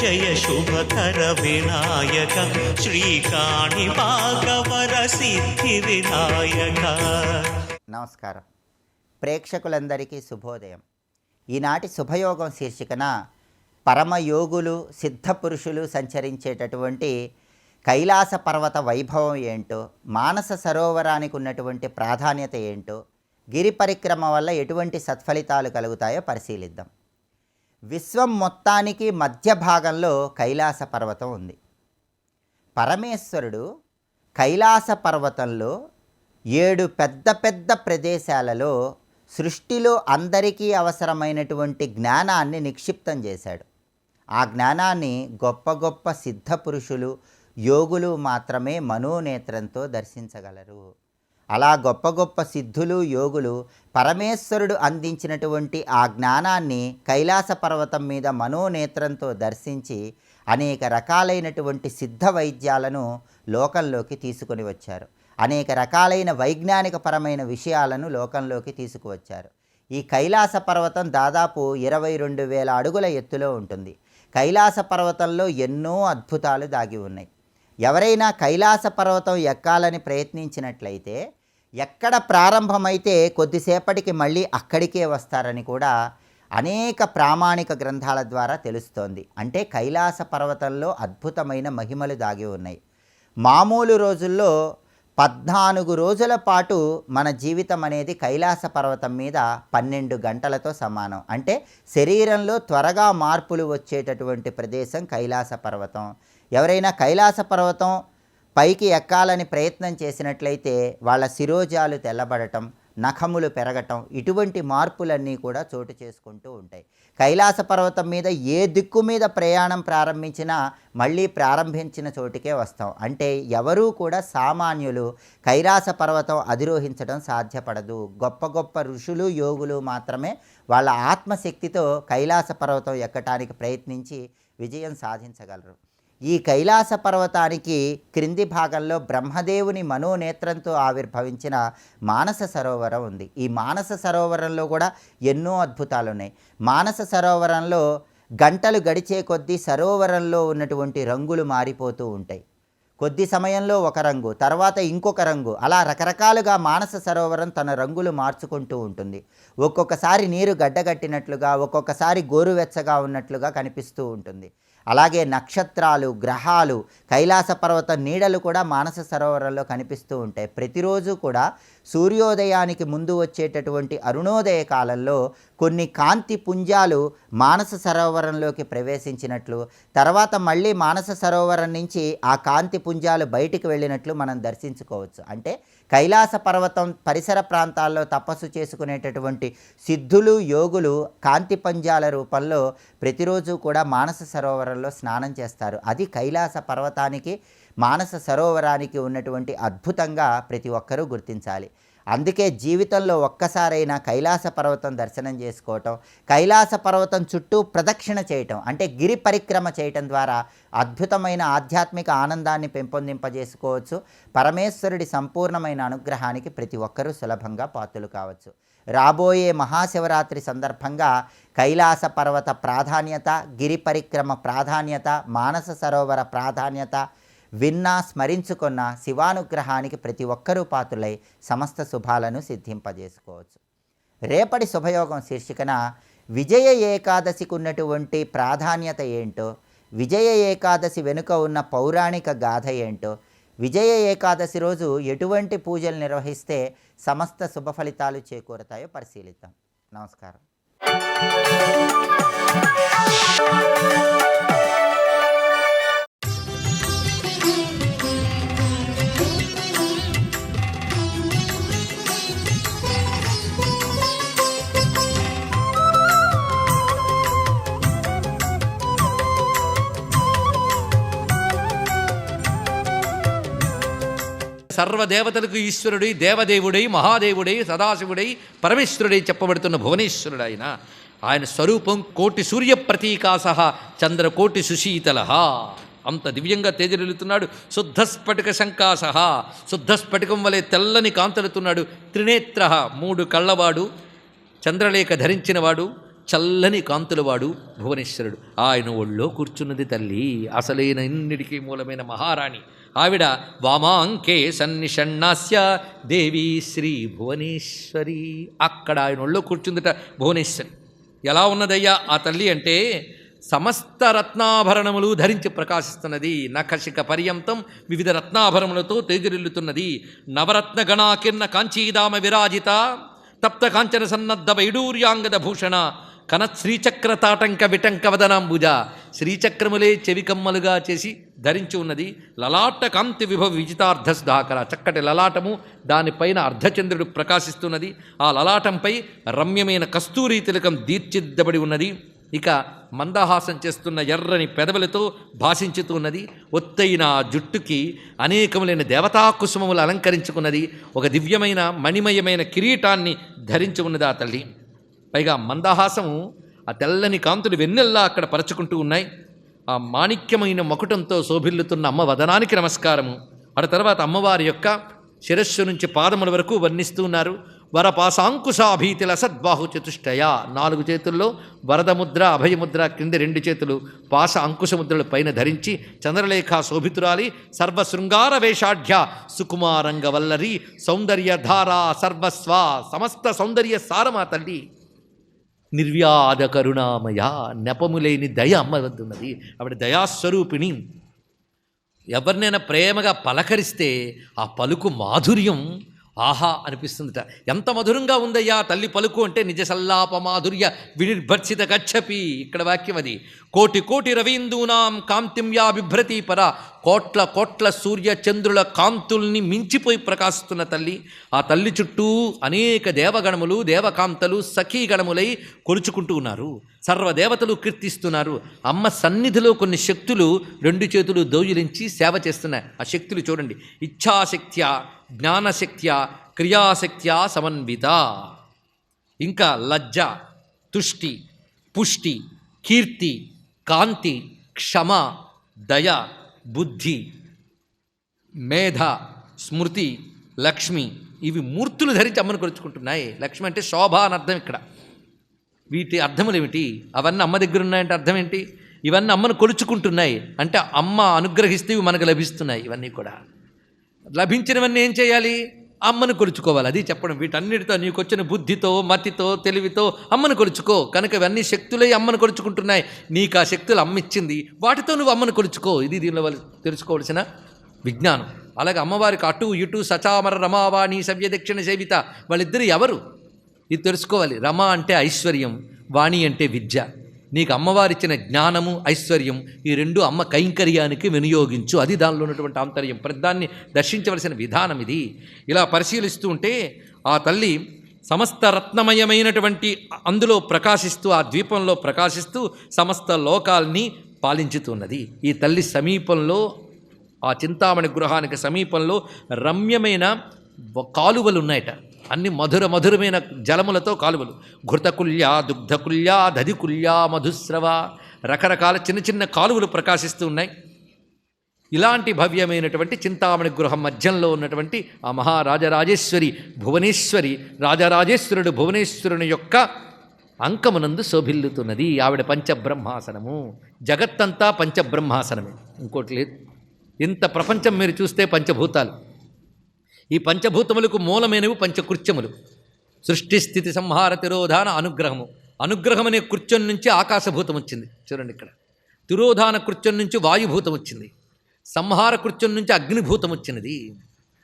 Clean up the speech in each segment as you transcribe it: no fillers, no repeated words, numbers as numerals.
జయ శుభకర వినాయక శ్రీకాణి భాగవర సిద్ధి వినాయక. నమస్కారం. ప్రేక్షకులందరికీ శుభోదయం. ఈనాటి శుభయోగం శీర్షికన పరమయోగులు సిద్ధపురుషులు సంచరించేటటువంటి కైలాస పర్వత వైభవం ఏంటో, మానస సరోవరానికి ఉన్నటువంటి ప్రాధాన్యత ఏంటో, గిరి పరిక్రమ వల్ల ఎటువంటి సత్ఫలితాలు కలుగుతాయో పరిశీలిద్దాం. విశ్వం మొత్తానికి మధ్య భాగంలో కైలాస పర్వతం ఉంది. పరమేశ్వరుడు కైలాస పర్వతంలో 7 పెద్ద పెద్ద ప్రదేశాలలో సృష్టిలో అందరికీ అవసరమైనటువంటి జ్ఞానాన్ని నిక్షిప్తం చేశాడు. ఆ జ్ఞానాన్ని గొప్ప గొప్ప సిద్ధపురుషులు, యోగులు మాత్రమే మనోనేత్రంతో దర్శించగలరు. అలా గొప్ప గొప్ప సిద్ధులు, యోగులు పరమేశ్వరుడు అందించినటువంటి ఆ జ్ఞానాన్ని కైలాస పర్వతం మీద మనోనేత్రంతో దర్శించి అనేక రకాలైనటువంటి సిద్ధ వైద్యాలను లోకంలోకి తీసుకొని వచ్చారు. అనేక రకాలైన వైజ్ఞానికపరమైన విషయాలను లోకంలోకి తీసుకువచ్చారు. ఈ కైలాస పర్వతం దాదాపు 22,000 అడుగుల ఎత్తులో ఉంటుంది. కైలాస పర్వతంలో ఎన్నో అద్భుతాలు దాగి ఉన్నాయి. ఎవరైనా కైలాస పర్వతం ఎక్కాలని ప్రయత్నించినట్లయితే ఎక్కడ ప్రారంభమైతే కొద్దిసేపటికి మళ్ళీ అక్కడికే వస్తారని కూడా అనేక ప్రామాణిక గ్రంథాల ద్వారా తెలుస్తోంది. అంటే కైలాస పర్వతంలో అద్భుతమైన మహిమలు దాగి ఉన్నాయి. మామూలు రోజుల్లో 14 రోజుల పాటు మన జీవితం అనేది కైలాస పర్వతం మీద 12 గంటలతో సమానం. అంటే శరీరంలో త్వరగా మార్పులు వచ్చేటటువంటి ప్రదేశం కైలాస పర్వతం. ఎవరైనా కైలాస పర్వతం పైకి ఎక్కాలని ప్రయత్నం చేసినట్లయితే వాళ్ళ శిరోజాలు తెల్లబడటం, నఖములు పెరగటం, ఇటువంటి మార్పులన్నీ కూడా చోటు చేసుకుంటూ ఉంటాయి. కైలాస పర్వతం మీద ఏ దిక్కు మీద ప్రయాణం ప్రారంభించినా మళ్ళీ ప్రారంభించిన చోటికే వస్తాం. అంటే ఎవరూ కూడా సామాన్యులు కైలాస పర్వతం అధిరోహించడం సాధ్యపడదు. గొప్ప గొప్ప ఋషులు, యోగులు మాత్రమే వాళ్ళ ఆత్మశక్తితో కైలాస పర్వతం ఎక్కటానికి ప్రయత్నించి విజయం సాధించగలరు. ఈ కైలాస పర్వతానికి క్రింది భాగంలో బ్రహ్మదేవుని మనోనేత్రంతో ఆవిర్భవించిన మానస సరోవరం ఉంది. ఈ మానస సరోవరంలో కూడా ఎన్నో అద్భుతాలు ఉన్నాయి. మానస సరోవరంలో గంటలు గడిచే కొద్దీ సరోవరంలో ఉన్నటువంటి రంగులు మారిపోతూ ఉంటాయి. కొద్ది సమయంలో ఒక రంగు, తర్వాత ఇంకొక రంగు, అలా రకరకాలుగా మానస సరోవరం తన రంగులు మార్చుకుంటూ ఉంటుంది. ఒక్కొక్కసారి నీరు గడ్డగట్టినట్లుగా, ఒక్కొక్కసారి గోరువెచ్చగా ఉన్నట్లుగా కనిపిస్తూ ఉంటుంది. అలాగే నక్షత్రాలు, గ్రహాలు, కైలాస పర్వత నీడలు కూడా మానస సరోవరంలో కనిపిస్తూ ఉంటాయి. ప్రతిరోజు కూడా సూర్యోదయానికి ముందు వచ్చేటటువంటి అరుణోదయ కాలంలో కొన్ని కాంతి పుంజాలు మానస సరోవరంలోకి ప్రవేశించినట్లు, తర్వాత మళ్ళీ మానస సరోవరం నుంచి ఆ కాంతి పుంజాలు బయటికి వెళ్ళినట్లు మనం దర్శించుకోవచ్చు. అంటే కైలాస పర్వతం పరిసర ప్రాంతాల్లో తపస్సు చేసుకునేటటువంటి సిద్ధులు, యోగులు కాంతి పుంజాల రూపంలో ప్రతిరోజు కూడా మానస సరోవరంలో స్నానం చేస్తారు. అది కైలాస పర్వతానికి, మానస సరోవరానికి ఉన్నటువంటి అద్భుతంగా ప్రతి ఒక్కరూ గుర్తించాలి. అందుకే జీవితంలో ఒక్కసారైనా కైలాస పర్వతం దర్శనం చేసుకోవటం, కైలాస పర్వతం చుట్టూ ప్రదక్షిణ చేయటం, అంటే గిరి పరిక్రమ చేయటం ద్వారా అద్భుతమైన ఆధ్యాత్మిక ఆనందాన్ని పెంపొందింపజేసుకోవచ్చు. పరమేశ్వరుడి సంపూర్ణమైన అనుగ్రహానికి ప్రతి ఒక్కరూ సులభంగా పాత్రులు కావచ్చు. రాబోయే మహాశివరాత్రి సందర్భంగా కైలాస పర్వత ప్రాధాన్యత, గిరి పరిక్రమ ప్రాధాన్యత, మానస సరోవర ప్రాధాన్యత విన్నా, స్మరించుకున్న శివానుగ్రహానికి ప్రతి ఒక్కరూ పాత్రులై సమస్త శుభాలను సిద్ధింపజేసుకోవచ్చు. రేపటి శుభయోగం శీర్షికన విజయ ఏకాదశికి ఉన్నటువంటి ప్రాధాన్యత ఏంటో, విజయ ఏకాదశి వెనుక ఉన్న పౌరాణిక గాథ ఏంటో, విజయ ఏకాదశి రోజు ఎటువంటి పూజలు నిర్వహిస్తే సమస్త శుభ ఫలితాలు చేకూరతాయో పరిశీలిద్దాం. నమస్కారం. సర్వదేవతలకు ఈశ్వరుడై, దేవదేవుడై, మహాదేవుడై, సదాశివుడై, పరమేశ్వరుడై చెప్పబడుతున్న భువనేశ్వరుడు ఆయన స్వరూపం కోటి సూర్య ప్రతీకాసహ చంద్రకోటి సుశీతల. అంత దివ్యంగా తేజరిల్లుతున్నాడు. శుద్ధస్ఫటిక శంకాసహ, శుద్ధస్ఫటికం వలె తెల్లని కాంతలుతున్నాడు. త్రినేత్ర, 3 కళ్ళవాడు, చంద్రలేఖ ధరించినవాడు, చల్లని కాంతులవాడు భువనేశ్వరుడు. ఆయన ఒళ్ళో కూర్చున్నది తల్లి, అసలైన ఇన్నిటికీ మూలమైన మహారాణి. ఆవిడ వామాంకే సన్నిషణ్ణాస్య దేవి శ్రీ భువనేశ్వరి. అక్కడ ఆయన ఒళ్ళో కూర్చుందిట భువనేశ్వరి. ఎలా ఉన్నదయ్యా ఆ తల్లి అంటే సమస్త రత్నాభరణములు ధరించి ప్రకాశిస్తున్నది. నఖశిఖ పర్యంతం వివిధ రత్నాభరణములతో తేజరిల్లుతున్నది. నవరత్న గణాకిర్ణ కాంచీదామ విరాజిత తప్త కాంచన సన్నద్ధ వైడూర్యాంగద భూషణ కనత్ శ్రీచక్ర తాటంక విటంక వదనాంబుజ. శ్రీచక్రములే చెవికమ్మలుగా చేసి ధరించి ఉన్నది. లలాట కాంతి విభవ విజితార్ధసుధాకర. చక్కటి లలాటము, దానిపైన అర్ధచంద్రుడు ప్రకాశిస్తున్నది. ఆ లలాటంపై రమ్యమైన కస్తూరి తిలకం తీర్చిద్దబడి ఉన్నది. ఇక మందహాసం చేస్తున్న ఎర్రని పెదవులతో భాషించుతున్నది. ఒత్తైన జుట్టుకి అనేకములైన దేవతా కుసుమములు అలంకరించుకున్నది. ఒక దివ్యమైన మణిమయమైన కిరీటాన్ని ధరించి ఉన్నది ఆ తల్లి. పైగా మందహాసము, ఆ తెల్లని కాంతులు వెన్నెల్లా అక్కడ పరచుకుంటూ ఉన్నాయి. ఆ మాణిక్యమైన మకుటంతో శోభిల్లుతున్న అమ్మ వదనానికి నమస్కారము. ఆ తర్వాత అమ్మవారి యొక్క శిరస్సు నుంచి పాదముల వరకు వర్ణిస్తూ ఉన్నారు. వరపాసాంకుశాభీతిల సద్బాహు చతుష్టయ. 4 చేతుల్లో వరదముద్ర, అభయముద్ర, కింద 2 చేతులు పాస అంకుశముద్రలు పైన ధరించి చంద్రలేఖ శోభితురాలి, సర్వశృంగార వేషాఢ్య సుకుమారంగ వల్లరి సౌందర్యధారా సర్వస్వ. సమస్త సౌందర్య సారమా తల్లి. నిర్వ్యాధ కరుణామయ, నెపములేని దయ అమ్మ వద్దున్నది. ఆవిడ దయాస్వరూపిణి. ఎవరినైనా ప్రేమగా పలకరిస్తే ఆ పలుకు మాధుర్యం ఆహా అనిపిస్తుందట. ఎంత మధురంగా ఉందయ్యా తల్లి పలుకు అంటే నిజ సల్లాప మాధుర్య వినిర్భర్షిత కచ్చపి. ఇక్కడ వాక్యం అది. కోటి కోటి రవీందూనాం కాంతిం యా బిభ్రతి పర. కోట్ల కోట్ల సూర్య చంద్రుల కాంతుల్ని మించిపోయి ప్రకాశిస్తున్న తల్లి. ఆ తల్లి చుట్టూ అనేక దేవగణములు, దేవకాంతలు సఖీగణములై కొలుచుకుంటూ ఉన్నారు. సర్వదేవతలు కీర్తిస్తున్నారు. అమ్మ సన్నిధిలో కొన్ని శక్తులు 2 చేతులు దోయిలించి సేవ చేస్తున్నాయి. ఆ శక్తులు చూడండి. ఇచ్ఛాశక్త్యా, జ్ఞానశక్త్యా, క్రియాశక్త్యా సమన్విత. ఇంకా లజ్జ, తుష్టి, పుష్టి, కీర్తి, కాంతి, క్షమ, దయ, బుద్ధి, మేధ, స్మృతి, లక్ష్మి. ఇవి మూర్తులు ధరించి అమ్మను కొలుచుకుంటున్నాయి. లక్ష్మి అంటే శోభ అని అర్థం. ఇక్కడ వీటి అర్థములు ఏమిటి? అవన్నీ అమ్మ దగ్గర ఉన్నాయంటే అర్థం ఏంటి? ఇవన్నీ అమ్మను కొలుచుకుంటున్నాయి అంటే అమ్మ అనుగ్రహిస్తే ఇవి మనకు లభిస్తున్నాయి. ఇవన్నీ కూడా లభించినవన్నీ ఏం చేయాలి? అమ్మను కొలుచుకోవాలి. అది చెప్పడం. వీటన్నిటితో నీకు వచ్చిన బుద్ధితో, మతితో, తెలివితో అమ్మను కొలుచుకో. కనుక ఇవన్నీ శక్తులే అమ్మను కొలుచుకుంటున్నాయి. నీకు ఆ శక్తులు అమ్మ ఇచ్చింది, వాటితో నువ్వు అమ్మను కొలుచుకో. ఇది దీనిలో వాళ్ళు తెలుసుకోవాల్సిన విజ్ఞానం. అలాగే అమ్మవారికి అటు ఇటు సచామర రమావాణి సవ్య దక్షిణ సేవిత. వాళ్ళిద్దరు ఎవరు? ఇది తెలుసుకోవాలి. రమ అంటే ఐశ్వర్యం, వాణి అంటే విద్య. నీకు అమ్మవారిచ్చిన జ్ఞానము, ఐశ్వర్యం, ఈ 2 అమ్మ కైంకర్యానికి వినియోగించు. అది దానిలో ఉన్నటువంటి ఆంతర్యం. ప్రతిదాన్ని దర్శించవలసిన విధానం ఇది. ఇలా పరిశీలిస్తూ ఉంటే ఆ తల్లి సమస్త రత్నమయమైనటువంటి అందులో ప్రకాశిస్తూ, ఆ ద్వీపంలో ప్రకాశిస్తూ సమస్త లోకాల్ని పాలించుతున్నది. ఈ తల్లి సమీపంలో, ఆ చింతామణి గృహానికి సమీపంలో రమ్యమైన కాలువలు ఉన్నాయట. అన్ని మధురమైన జలములతో కాలువలు. ఘృతకుల్య, దుగ్ధకుల్య, దధికుల్య, మధుస్రవ, రకరకాల చిన్న చిన్న కాలువలు ప్రకాశిస్తూ ఉన్నాయి. ఇలాంటి భవ్యమైనటువంటి చింతామణి గృహం మధ్యంలో ఉన్నటువంటి ఆ మహారాజరాజేశ్వరి భువనేశ్వరి, రాజరాజేశ్వరుడు భువనేశ్వరుని యొక్క అంకమునందు శోభిల్లుతున్నది. ఆవిడ పంచబ్రహ్మాసనము. జగత్తంతా పంచబ్రహ్మాసనమే, ఇంకోటి లేదు. ఇంత ప్రపంచం మీరు చూస్తే పంచభూతాలు. ఈ పంచభూతములకు మూలమైనవి పంచకృత్యములు. సృష్టి స్థితి సంహార తిరోధాన అనుగ్రహము. అనుగ్రహం అనే కృత్యం నుంచి ఆకాశభూతం వచ్చింది. చూడండి ఇక్కడ. తిరోధాన కృత్యం నుంచి వాయుభూతం వచ్చింది. సంహార కృత్యం నుంచి అగ్నిభూతం వచ్చినది.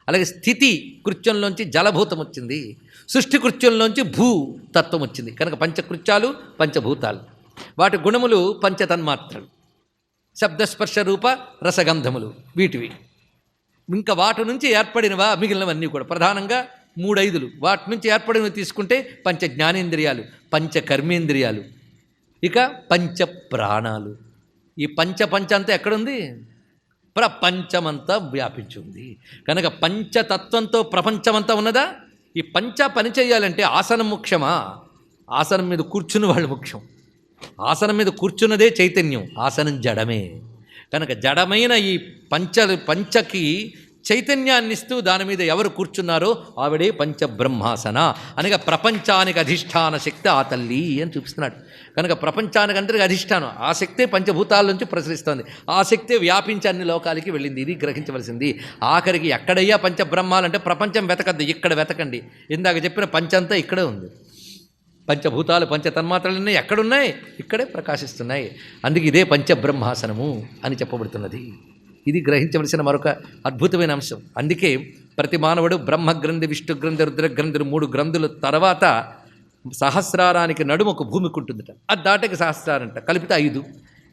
అలాగే స్థితి కృత్యంలోంచి జలభూతం వచ్చింది. సృష్టి కృత్యంలోంచి భూతత్వం వచ్చింది. కనుక పంచకృత్యాలు పంచభూతాలు. వాటి గుణములు పంచతన్మాత్రలు. శబ్దస్పర్శ రూప రసగంధములు వీటివి. ఇంకా వాటి నుంచి ఏర్పడినవా మిగిలినవన్నీ కూడా ప్రధానంగా 3 ఐదులు. వాటి నుంచి ఏర్పడినవి తీసుకుంటే పంచ జ్ఞానేంద్రియాలు, పంచ కర్మేంద్రియాలు, ఇక పంచ ప్రాణాలు. ఈ పంచ అంతా ఎక్కడుంది? ప్రపంచమంతా వ్యాపించి ఉంది. కనుక పంచతత్వంతో ప్రపంచమంతా ఉన్నదా? ఈ పంచ పని చేయాలంటే ఆసనం ముఖ్యమా? ఆసనం మీద కూర్చున్న వాళ్ళు ముఖ్యం. ఆసనం మీద కూర్చున్నదే చైతన్యం, ఆసనం జడమే. కనుక జడమైన ఈ పంచకి చైతన్యాన్ని ఇస్తూ దాని మీద ఎవరు కూర్చున్నారో ఆవిడే పంచబ్రహ్మాసన. అనగా ప్రపంచానికి అధిష్టాన శక్తి ఆ తల్లి అని చూపిస్తున్నాడు. కనుక ప్రపంచానికి అందరికీ అధిష్టానం ఆ శక్తే పంచభూతాల నుంచి ప్రసరిస్తోంది. ఆ శక్తే వ్యాపించి అన్ని లోకాలకి వెళ్ళింది. ఇది గ్రహించవలసింది. ఆఖరికి ఎక్కడయ్యా పంచబ్రహ్మాలంటే ప్రపంచం వెతకద్దు, ఇక్కడ వెతకండి. ఇందాక చెప్పిన పంచంతా ఇక్కడే ఉంది. పంచభూతాలు పంచతన్మాత్రలన్నీ ఎక్కడున్నాయి? ఇక్కడే ప్రకాశిస్తున్నాయి. అందుకే ఇదే పంచబ్రహ్మాసనము అని చెప్పబడుతున్నది. ఇది గ్రహించవలసిన మరొక అద్భుతమైన అంశం. అందుకే ప్రతి మానవుడు బ్రహ్మగ్రంథి, విష్ణుగ్రంథి, రుద్రగ్రంథులు 3 గ్రంథుల తర్వాత సహస్రారానికి నడుము ఒక భూమికి ఉంటుందట. అది దాటకి సహస్రారంట, కలిపితే 5.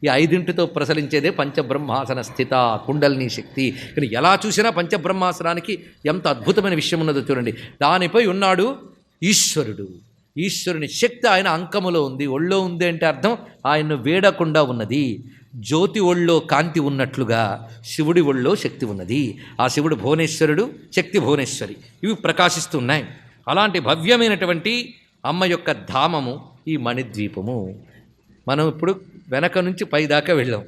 ఈ 5ంటితో ప్రసరించేదే పంచబ్రహ్మాసన స్థిత కుండలిని శక్తి. కానీ ఎలా చూసినా పంచబ్రహ్మాసనానికి ఎంత అద్భుతమైన విషయం ఉన్నదో చూడండి. దానిపై ఉన్నాడు ఈశ్వరుడు. ఈశ్వరుని శక్తి ఆయన అంకములో ఉంది. ఒళ్ళో ఉంది అంటే అర్థం ఆయన్ను వేడకుండా ఉన్నది. జ్యోతి ఒళ్ళో కాంతి ఉన్నట్లుగా శివుడి ఒళ్ళో శక్తి ఉన్నది. ఆ శివుడు భువనేశ్వరుడు, శక్తి భువనేశ్వరి, ఇవి ప్రకాశిస్తున్నాయి. అలాంటి భవ్యమైనటువంటి అమ్మ యొక్క ధామము ఈ మణిద్వీపము. మనం ఇప్పుడు వెనక నుంచి పైదాకా వెళ్ళాం.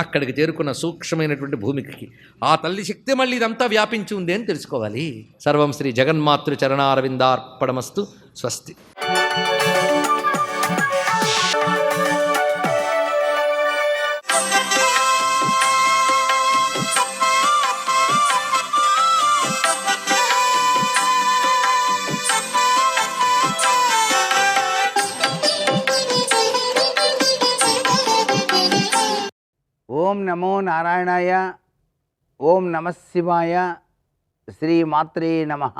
అక్కడికి చేరుకున్న సూక్ష్మమైనటువంటి భూమికి ఆ తల్లి శక్తి మళ్ళీ ఇదంతా వ్యాపించి ఉంది అని తెలుసుకోవాలి. సర్వం శ్రీ జగన్మాతృ చరణారవిందార్పణమస్తు. స్వస్తి. ఓం నమో నారాయణాయ. ఓం నమఃశివాయ. శ్రీమాత్రే నమః.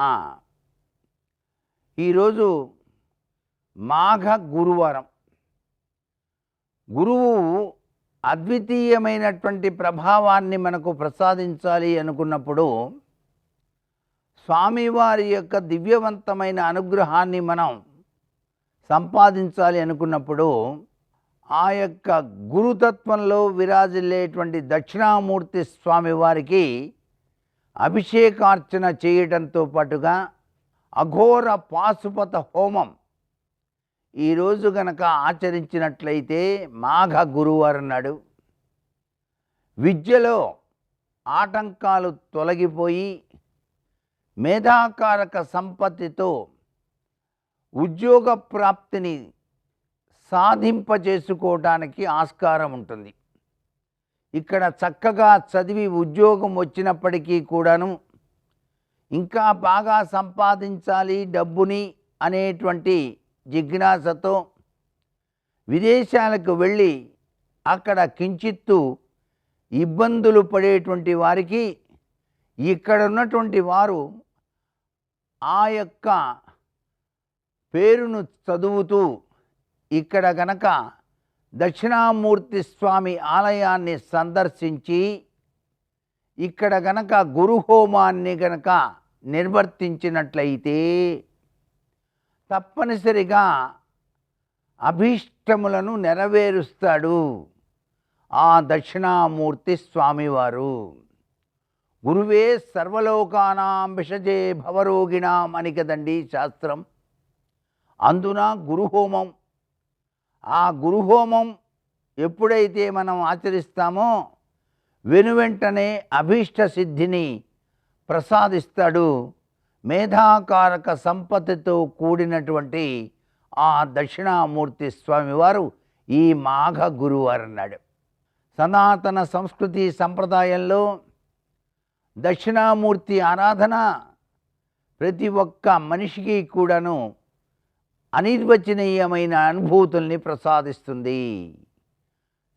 ఈరోజు మాఘ గురువారం. గురువు అద్వితీయమైనటువంటి ప్రభావాన్ని మనకు ప్రసాదించాలి అనుకున్నప్పుడు, స్వామివారి యొక్క దివ్యవంతమైన అనుగ్రహాన్ని మనం సంపాదించాలి అనుకున్నప్పుడు, ఆ యొక్క గురుతత్వంలో విరాజిల్లేటువంటి దక్షిణామూర్తి స్వామివారికి అభిషేకార్చన చేయడంతో పాటుగా అఘోర పాశుపత హోమం ఈరోజు గనక ఆచరించినట్లయితే మాఘ గురువారం నాడు విద్యలో ఆటంకాలు తొలగిపోయి మేధాకారక సంపత్తితో ఉద్యోగ ప్రాప్తిని సాధింపజేసుకోవడానికి ఆస్కారం ఉంటుంది. ఇక్కడ చక్కగా చదివి ఉద్యోగం వచ్చినప్పటికీ కూడాను ఇంకా బాగా సంపాదించాలి డబ్బుని అనేటువంటి జిజ్ఞాసతో విదేశాలకు వెళ్ళి అక్కడ కించిత్తు ఇబ్బందులు పడేటువంటి వారికి ఇక్కడ ఉన్నటువంటి వారు ఆ యొక్క పేరును చదువుతూ ఇక్కడ గనక దక్షిణామూర్తి స్వామి ఆలయాన్ని సందర్శించి ఇక్కడ గనక గురుహోమాన్ని గనక నిర్వర్తించినట్లయితే తప్పనిసరిగా అభీష్టములను నెరవేరుస్తాడు ఆ దక్షిణామూర్తి స్వామివారు. గురువే సర్వలోకానాం విషజే భవరోగిణాం అని కదండి శాస్త్రం. అందున గురుహోమం, ఆ గురుహోమం ఎప్పుడైతే మనం ఆచరిస్తామో వెనువెంటనే అభీష్ట సిద్ధిని ప్రసాదిస్తాడు. మేధాకారక సంపత్తితో కూడినటువంటి ఆ దక్షిణామూర్తి స్వామివారు ఈ మాఘ గురువారం నాడు. సనాతన సంస్కృతి సంప్రదాయంలో దక్షిణామూర్తి ఆరాధన ప్రతి ఒక్క మనిషికి కూడాను అనిర్వచనీయమైన అనుభూతుల్ని ప్రసాదిస్తుంది.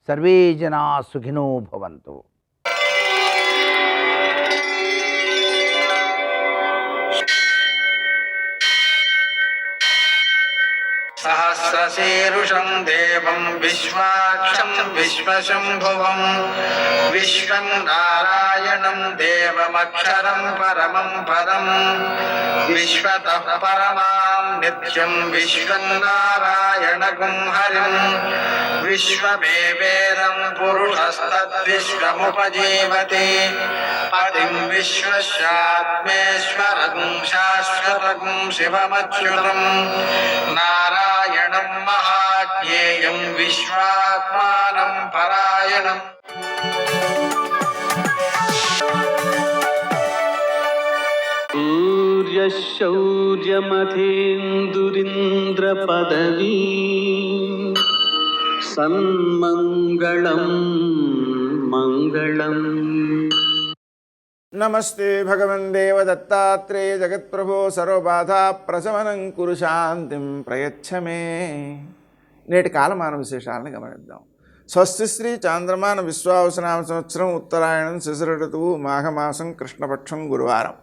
సర్వే జనా సుఖినో భవంతు. సహస్రశీరుషం దేవం విశ్వాక్షం విశ్వశంభువం విశ్వం నారాయణం దేవమక్షరం పరమం పదం విశ్వతః పరమాం నిత్యం విశ్వం నారాయణగుం హరిం విశ్వమేవేదం పురుషస్తద్విశ్వముపజీవతి పతిం విశ్వస్యాత్మేశ్వరం శాశ్వతం శివమచ్యుతం నారాయణం మహాజ్ఞేయం విశ్వాత్మానం పరాయణం. शौर्यमथेन्दुरिन्द्रपदवी सन्मङ्गलं मङ्गलम्। నమస్తే భగవన్ దేవ దత్తాత్రేయ జగత్ప్రభో సర్వబాధా ప్రశమనం కురు శాంతిం ప్రయచ్చమే. నేటి కాలమాన విశేషాలను గమనిద్దాం. స్వస్తి శ్రీ చాంద్రమాన విశ్వావసనామ సంవత్సరం ఉత్తరాయణం శిశిర ఋతువు మాఘమాసం కృష్ణపక్షం గురువారం.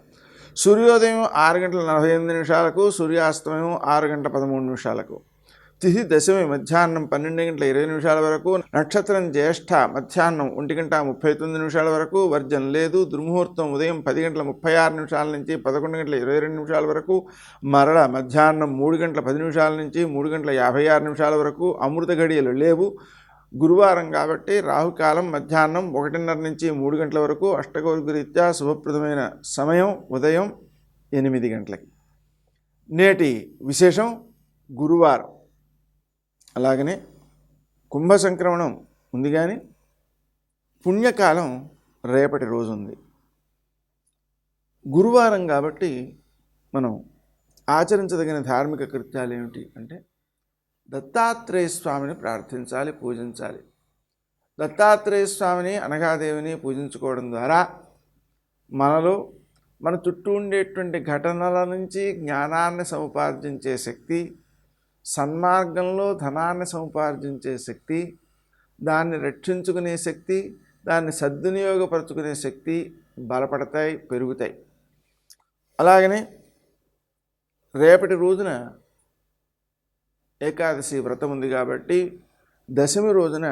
సూర్యోదయం 6:48, సూర్యాస్తమయం 6:13. తిథి దశమి మధ్యాహ్నం 12:20 వరకు, నక్షత్రం జ్యేష్ఠ మధ్యాహ్నం 1:39 వరకు, వర్జం లేదు. దుర్ముహూర్తం ఉదయం 10:36 నుంచి 11:22 వరకు, మరల మధ్యాహ్నం 3:10 నుంచి 3:56 వరకు. అమృత ఘడియలు లేవు. గురువారం కాబట్టి రాహుకాలం మధ్యాహ్నం 1:30 నుంచి 3 గంటల వరకు. అష్టకౌర్గరీత్యా శుభప్రదమైన సమయం ఉదయం 8 గంటలకి. నేటి విశేషం గురువారం. అలాగనే కుంభ సంక్రమణం ఉంది, కానీ పుణ్యకాలం రేపటి రోజు ఉంది. గురువారం కాబట్టి మనం ఆచరించదగిన ధార్మిక కృత్యాలు ఏమిటి అంటే, దత్తాత్రేయ స్వామిని ప్రార్థించాలి, పూజించాలి. దత్తాత్రేయ స్వామిని అనఘాదేవిని పూజించుకోవడం ద్వారా మనలో మన చుట్టూ ఉండేటువంటి ఘటనల నుంచి జ్ఞానాన్ని సముపార్జించే శక్తి, సన్మార్గంలో ధనాన్ని సముపార్జించే శక్తి, దాన్ని రక్షించుకునే శక్తి, దాన్ని సద్వినియోగపరచుకునే శక్తి బలపడతాయి, పెరుగుతాయి. అలాగనే రేపటి రోజున ఏకాదశి వ్రతం ఉంది కాబట్టి దశమి రోజున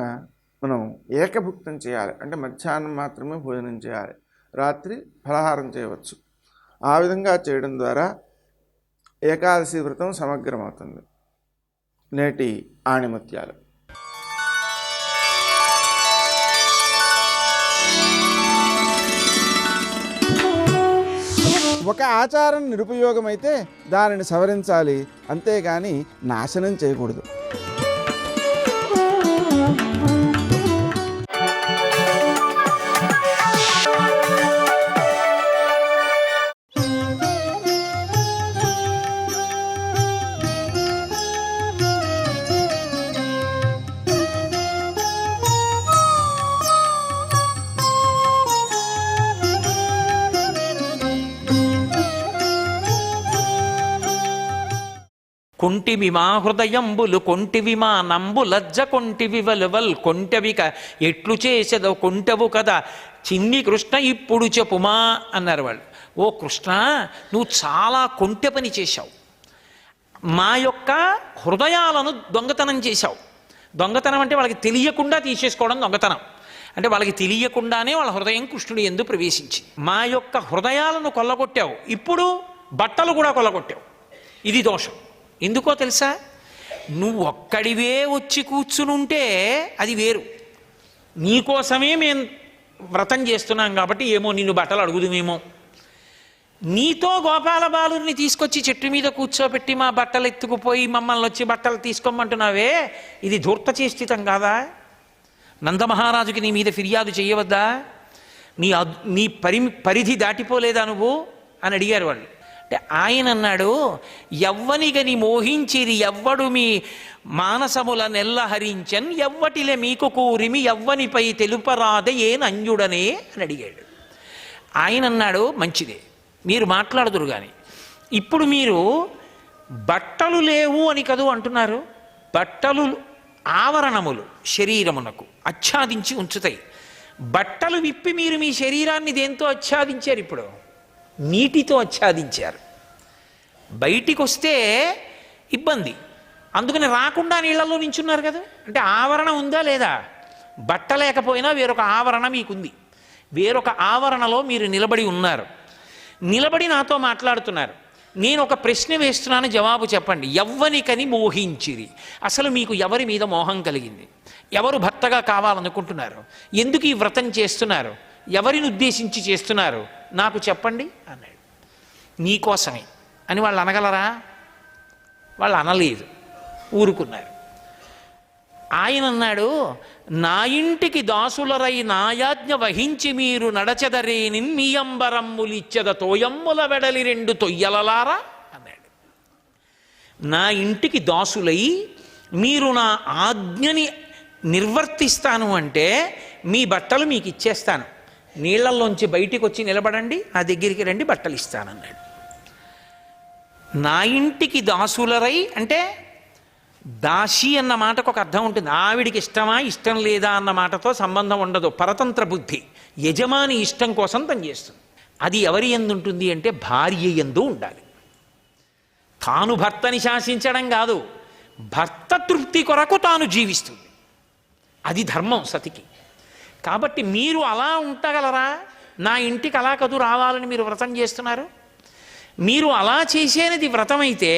మనం ఏకభుక్తం చేయాలి. అంటే మధ్యాహ్నం మాత్రమే భోజనం చేయాలి, రాత్రి ఫలహారం చేయవచ్చు. ఆ విధంగా చేయడం ద్వారా ఏకాదశి వ్రతం సమగ్రమవుతుంది. నేటి ఆణిముత్యాలు. ఒక ఆచారం నిరుపయోగమైతే దానిని సవరించాలి, అంతేగాని నాశనం చేయకూడదు. కొంటివి మా హృదయంబులు కొంటివి మా నంబు లజ్జ కొంటివి వలువల్ కొంటవిక ఎట్లు చేసేదో కొంటవు కదా చిన్ని కృష్ణ ఇప్పుడు చెప్పుమా అన్నారు వాళ్ళు. ఓ కృష్ణ, నువ్వు చాలా కొంటె పని చేశావు. మా యొక్క హృదయాలను దొంగతనం చేశావు. దొంగతనం అంటే వాళ్ళకి తెలియకుండా తీసేసుకోవడం దొంగతనం. అంటే వాళ్ళకి తెలియకుండానే వాళ్ళ హృదయం కృష్ణుడు యందు ప్రవేశించి మా యొక్క హృదయాలను కొల్లగొట్టావు. ఇప్పుడు బట్టలు కూడా కొల్లగొట్టావు. ఇది దోషం. ఎందుకో తెలుసా? నువ్వు ఒక్కడివే వచ్చి కూర్చునుంటే అది వేరు. నీకోసమే మేము వ్రతం చేస్తున్నాం కాబట్టి ఏమో నిన్ను బట్టలు అడుగుదుమేమో. నీతో గోపాల బాలుని తీసుకొచ్చి చెట్టు మీద కూర్చోబెట్టి మా బట్టలు ఎత్తుకుపోయి మమ్మల్ని వచ్చి బట్టలు తీసుకోమంటున్నావే, ఇది ధూర్త చేష్టితం కాదా? నందమహారాజుకి నీ మీద ఫిర్యాదు చేయవద్దా? నీ పరిధి దాటిపోలేదా నువ్వు అని అడిగారు వాళ్ళు. అంటే ఆయన అన్నాడు, ఎవ్వనిగని మోహించిరి ఎవ్వడు మీ మానసముల నెల్లహరించన్ ఎవ్వటిలే మీకు కూరిమి ఎవ్వనిపై తెలుపరాదే ఏనంజుడనే అని అడిగాడు. ఆయన అన్నాడు, మంచిదే, మీరు మాట్లాడుదురు కానీ ఇప్పుడు మీరు బట్టలు లేవు అని కదూ అంటున్నారు. బట్టలు ఆవరణములు శరీరమునకు ఆచ్ఛాదించి ఉంచుతాయి. బట్టలు విప్పి మీరు మీ శరీరాన్ని దేంతో ఆచ్ఛాదించారు? ఇప్పుడు నీటితో ఆచ్ఛాదించారు. బయటికి వస్తే ఇబ్బంది, అందుకని రాకుండా నీళ్లలో నించున్నారు కదా. అంటే ఆవరణ ఉందా లేదా? బట్ట లేకపోయినా వేరొక ఆవరణ మీకుంది. వేరొక ఆవరణలో మీరు నిలబడి ఉన్నారు. నిలబడి నాతో మాట్లాడుతున్నారు. నేను ఒక ప్రశ్న వేస్తున్నాను, జవాబు చెప్పండి. ఎవ్వనికని మోహించిరి, అసలు మీకు ఎవరి మీద మోహం కలిగింది? ఎవరు భర్తగా కావాలనుకుంటున్నారు? ఎందుకు ఈ వ్రతం చేస్తున్నారు? ఎవరిని ఉద్దేశించి చేస్తున్నారు? నాకు చెప్పండి అన్నాడు. నీకోసమే అని వాళ్ళు అనగలరా? వాళ్ళు అనలేదు, ఊరుకున్నారు. ఆయన అన్నాడు, నా ఇంటికి దాసులరై నాయాజ్ఞ వహించి మీరు నడచెదరేని మీ అంబరమ్ములిచ్చద తోయమ్ముల వెడలి 2 తొయ్యలలారా అన్నాడు. నా ఇంటికి దాసులై మీరు నా ఆజ్ఞని నిర్వర్తిస్తాను అంటే మీ బట్టలు మీకు ఇచ్చేస్తాను, నీళ్లలోంచి బయటికి వచ్చి నిలబడండి, నా దగ్గరికి రండి, బట్టలు ఇస్తానన్నాడు. నా ఇంటికి దాసులరై అంటే దాసి అన్న మాటకు ఒక అర్థం ఉంటుంది. ఆవిడికి ఇష్టమా ఇష్టం లేదా అన్న మాటతో సంబంధం ఉండదు. పరతంత్ర బుద్ధి, యజమాని ఇష్టం కోసం తను చేస్తుంది. అది ఎవరి యందు ఉంటుంది అంటే భార్య యందు ఉండాలి. తాను భర్తని శాసించడం కాదు, భర్త తృప్తి కొరకు తాను జీవిస్తుంది. అది ధర్మం సతికి. కాబట్టి మీరు అలా ఉండగలరా? నా ఇంటికి అలా కదు రావాలని మీరు వ్రతం చేస్తున్నారు. మీరు అలా చేసేది వ్రతం అయితే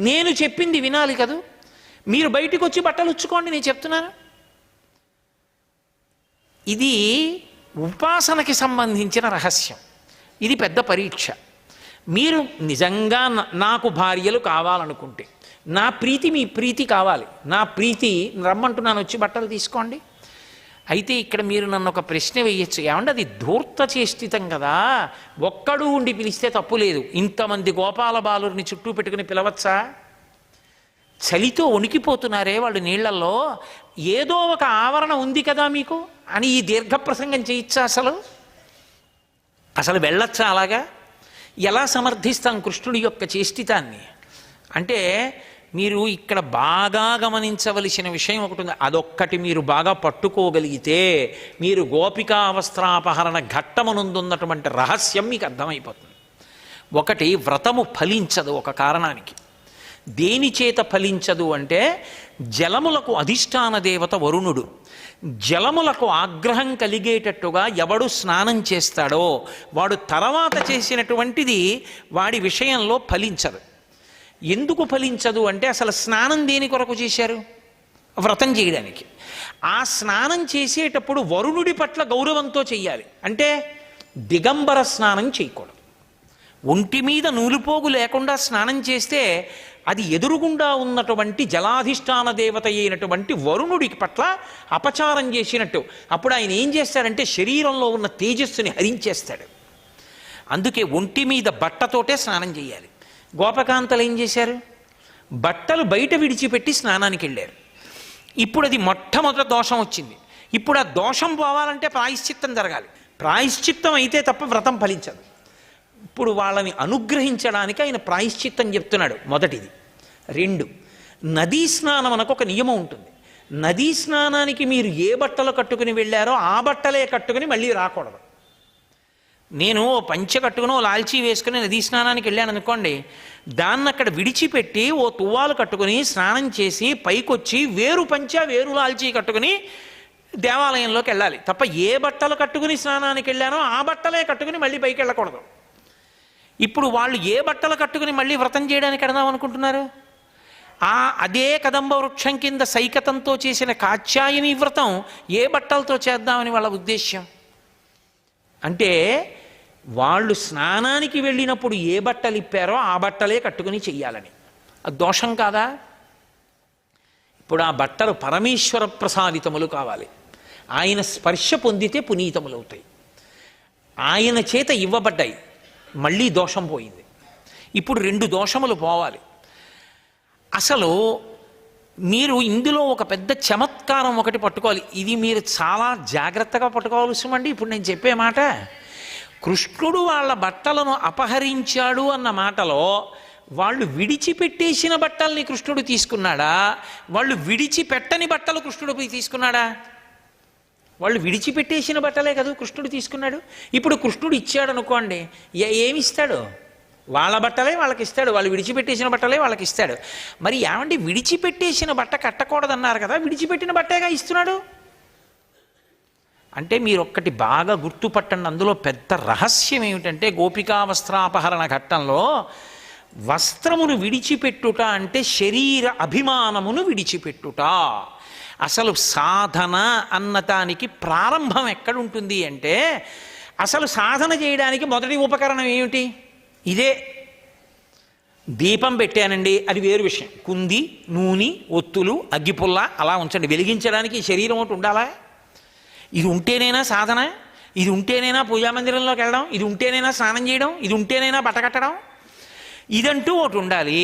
నేను చెప్పింది వినాలి కదూ. మీరు బయటికి వచ్చి బట్టలు ఉచ్చుకోండి, నేను చెప్తున్నాను. ఇది ఉపాసనకి సంబంధించిన రహస్యం. ఇది పెద్ద పరీక్ష. మీరు నిజంగా నాకు భార్యలు కావాలనుకుంటే, నా ప్రీతి మీ ప్రీతి కావాలి, నా ప్రీతి రమ్మంటున్నాను, వచ్చి బట్టలు తీసుకోండి. అయితే ఇక్కడ మీరు నన్ను ఒక ప్రశ్న వేయచ్చు, ఏమంటే అది ధూర్త చేష్టితం కదా, ఒక్కడు ఉండి పిలిస్తే తప్పు లేదు, ఇంతమంది గోపాల బాలుర్ని చుట్టూ పెట్టుకుని పిలవచ్చా? చలితో వణికిపోతున్నారే వాళ్ళు నీళ్లలో, ఏదో ఒక ఆవరణ ఉంది కదా మీకు అని ఈ దీర్ఘ ప్రసంగం చేయొచ్చా? అసలు వెళ్ళొచ్చా? అలాగా ఎలా సమర్థిస్తాం కృష్ణుడి యొక్క చేష్టితాన్ని? అంటే మీరు ఇక్కడ బాగా గమనించవలసిన విషయం ఒకటి ఉంది. అదొక్కటి మీరు బాగా పట్టుకోగలిగితే మీరు గోపికా వస్త్రాపహరణ ఘట్టమునందున్నటువంటి రహస్యం మీకు అర్థమైపోతుంది. ఒకటి, వ్రతము ఫలించదు ఒక కారణానికి. దేని చేత ఫలించదు అంటే జలములకు అధిష్టాన దేవత వరుణుడు. జలములకు ఆగ్రహం కలిగేటట్టుగా ఎవడు స్నానం చేస్తాడో వాడు తర్వాత చేసినటువంటిది వాడి విషయంలో ఫలించదు. ఎందుకు ఫలించదు అంటే అసలు స్నానం దేని కొరకు చేశారు? వ్రతం చేయడానికి. ఆ స్నానం చేసేటప్పుడు వరుణుడి పట్ల గౌరవంతో చెయ్యాలి. అంటే దిగంబర స్నానం చేయకూడదు. ఒంటి మీద నూలుపోగు లేకుండా స్నానం చేస్తే అది ఎదురుగుండా ఉన్నటువంటి జలాధిష్టాన దేవత అయినటువంటి వరుణుడి పట్ల అపచారం చేసినట్టు. అప్పుడు ఆయన ఏం చేస్తాడంటే శరీరంలో ఉన్న తేజస్సుని హరించేస్తాడు. అందుకే ఒంటి మీద బట్టతోటే స్నానం చేయాలి. గోపకాంతలు ఏం చేశారు? బట్టలు బయట విడిచిపెట్టి స్నానానికి వెళ్ళారు. ఇప్పుడు అది మొట్టమొదటి దోషం వచ్చింది. ఇప్పుడు ఆ దోషం పోవాలంటే ప్రాయశ్చిత్తం జరగాలి. ప్రాయశ్చిత్తం అయితే తప్ప వ్రతం ఫలించదు. ఇప్పుడు వాళ్ళని అనుగ్రహించడానికి ఆయన ప్రాయశ్చిత్తం చెప్తున్నాడు. మొదటిది. 2, నదీ స్నానం అనకు ఒక నియమం ఉంటుంది. నదీ స్నానానికి మీరు ఏ బట్టలు కట్టుకుని వెళ్ళారో ఆ బట్టలే కట్టుకుని మళ్ళీ రాకూడదు. నేను పంచె కట్టుకుని లాల్చీ వేసుకుని నదీ స్నానానికి వెళ్ళాను అనుకోండి, దాన్ని అక్కడ విడిచిపెట్టి ఓ తువ్వాలు కట్టుకుని స్నానం చేసి పైకొచ్చి వేరు పంచె వేరు లాల్చీ కట్టుకుని దేవాలయంలోకి వెళ్ళాలి తప్ప ఏ బట్టలు కట్టుకుని స్నానానికి వెళ్ళానో ఆ బట్టలే కట్టుకుని మళ్ళీ పైకి వెళ్ళకూడదు. ఇప్పుడు వాళ్ళు ఏ బట్టలు కట్టుకుని మళ్ళీ వ్రతం చేయడానికి వెళదాం అనుకుంటున్నారు? అదే కదంబ వృక్షం కింద సైకతంతో చేసిన కాత్యాయని వ్రతం ఏ బట్టలతో చేద్దామని వాళ్ళ ఉద్దేశ్యం. అంటే వాళ్ళు స్నానానికి వెళ్ళినప్పుడు ఏ బట్టలు ఇప్పారో ఆ బట్టలే కట్టుకుని చెయ్యాలని. అది దోషం కాదా? ఇప్పుడు ఆ బట్టలు పరమేశ్వర ప్రసాదితములు కావాలి. ఆయన స్పర్శ పొందితే పునీతములవుతాయి. ఆయన చేత ఇవ్వబడ్డాయి, మళ్ళీ దోషం పోయింది. ఇప్పుడు 2 దోషములు పోవాలి. అసలు మీరు ఇందులో ఒక పెద్ద చమత్కారం ఒకటి పట్టుకోవాలి. ఇది మీరు చాలా జాగ్రత్తగా పట్టుకోవాల్సిందండి. ఇప్పుడు నేను చెప్పే మాట, కృష్ణుడు వాళ్ళ బట్టలను అపహరించాడు అన్న మాటలో వాళ్ళు విడిచిపెట్టేసిన బట్టల్ని కృష్ణుడు తీసుకున్నాడా, వాళ్ళు విడిచిపెట్టని బట్టలు కృష్ణుడు పోయి తీసుకున్నాడా? వాళ్ళు విడిచిపెట్టేసిన బట్టలే కదా కృష్ణుడు తీసుకున్నాడు. ఇప్పుడు కృష్ణుడు ఇచ్చాడు అనుకోండి, ఏమిస్తాడు? వాళ్ళ బట్టలే వాళ్ళకి ఇస్తాడు, వాళ్ళు విడిచిపెట్టేసిన బట్టలే వాళ్ళకి ఇస్తాడు. మరి ఏమండి, విడిచిపెట్టేసిన బట్ట కట్టకూడదన్నారు కదా, విడిచిపెట్టిన బట్టేగా ఇస్తున్నాడు. అంటే మీరు ఒక్కటి బాగా గుర్తుపట్టండి, అందులో పెద్ద రహస్యం ఏమిటంటే గోపికా వస్త్రాపహరణ ఘట్టంలో వస్త్రమును విడిచిపెట్టుట అంటే శరీర అభిమానమును విడిచిపెట్టుట. అసలు సాధన అన్నదానికి ప్రారంభం ఎక్కడుంటుంది అంటే, అసలు సాధన చేయడానికి మొదటి ఉపకరణం ఏమిటి? ఇదే. దీపం పెట్టానండి, అది వేరు విషయం. కుంది, నూనె, ఒత్తులు, అగ్గిపుల్ల అలా ఉంచండి. వెలిగించడానికి ఈ శరీరం ఒకటి ఉండాలా? ఇది ఉంటేనైనా సాధన, ఇది ఉంటేనైనా పూజామందిరంలోకి వెళ్ళడం, ఇది ఉంటేనైనా స్నానం చేయడం, ఇది ఉంటేనైనా బట్ట కట్టడం. ఇదంటూ ఒకటి ఉండాలి.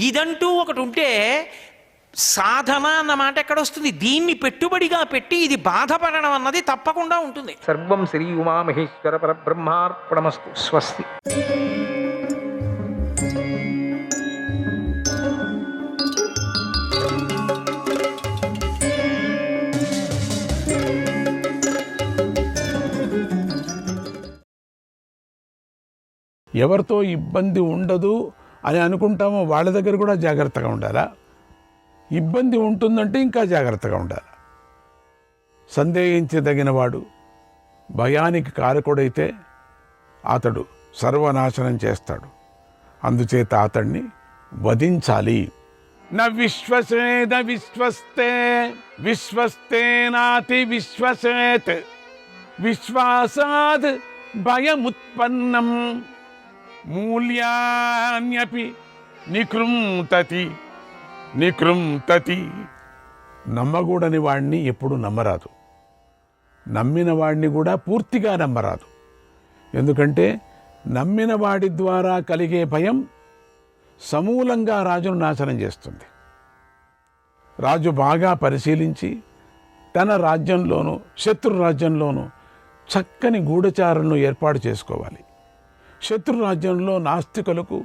ఇదంటూ ఒకటి ఉంటే సాధన అన్నమాట ఎక్కడ వస్తుంది? దీన్ని పెట్టుబడిగా పెట్టి ఇది బాధపడడం అన్నది తప్పకుండా ఉంటుంది. సర్వం శ్రీ ఉమామహేశ్వర పరబ్రహ్మార్పణమస్తు. స్వస్తి. ఎవరితో ఇబ్బంది ఉండదు అని అనుకుంటామో వాళ్ళ దగ్గర కూడా జాగ్రత్తగా ఉండాలా. ఇబ్బంది ఉంటుందంటే ఇంకా జాగ్రత్తగా ఉండాలి. సందేహించదగినవాడు భయానికి కారకుడైతే అతడు సర్వనాశనం చేస్తాడు. అందుచేత అతన్ని వధించాలి. న విశ్వసేద విశ్వస్తే విశ్వస్తేనాతి విశ్వసేత్ విశ్వాసాద్ భయముత్పన్నం మూల్యాన్యపి నికృంతతి. నమ్మకూడని వాడిని ఎప్పుడు నమ్మరాదు, నమ్మిన వాడిని కూడా పూర్తిగా నమ్మరాదు. ఎందుకంటే నమ్మిన వాడి ద్వారా కలిగే భయం సమూలంగా రాజును నాశనం చేస్తుంది. రాజు బాగా పరిశీలించి తన రాజ్యంలోనూ శత్రు రాజ్యంలోనూ చక్కని గూఢచారులను ఏర్పాటు చేసుకోవాలి. శత్రు రాజ్యంలో నాస్తికులకు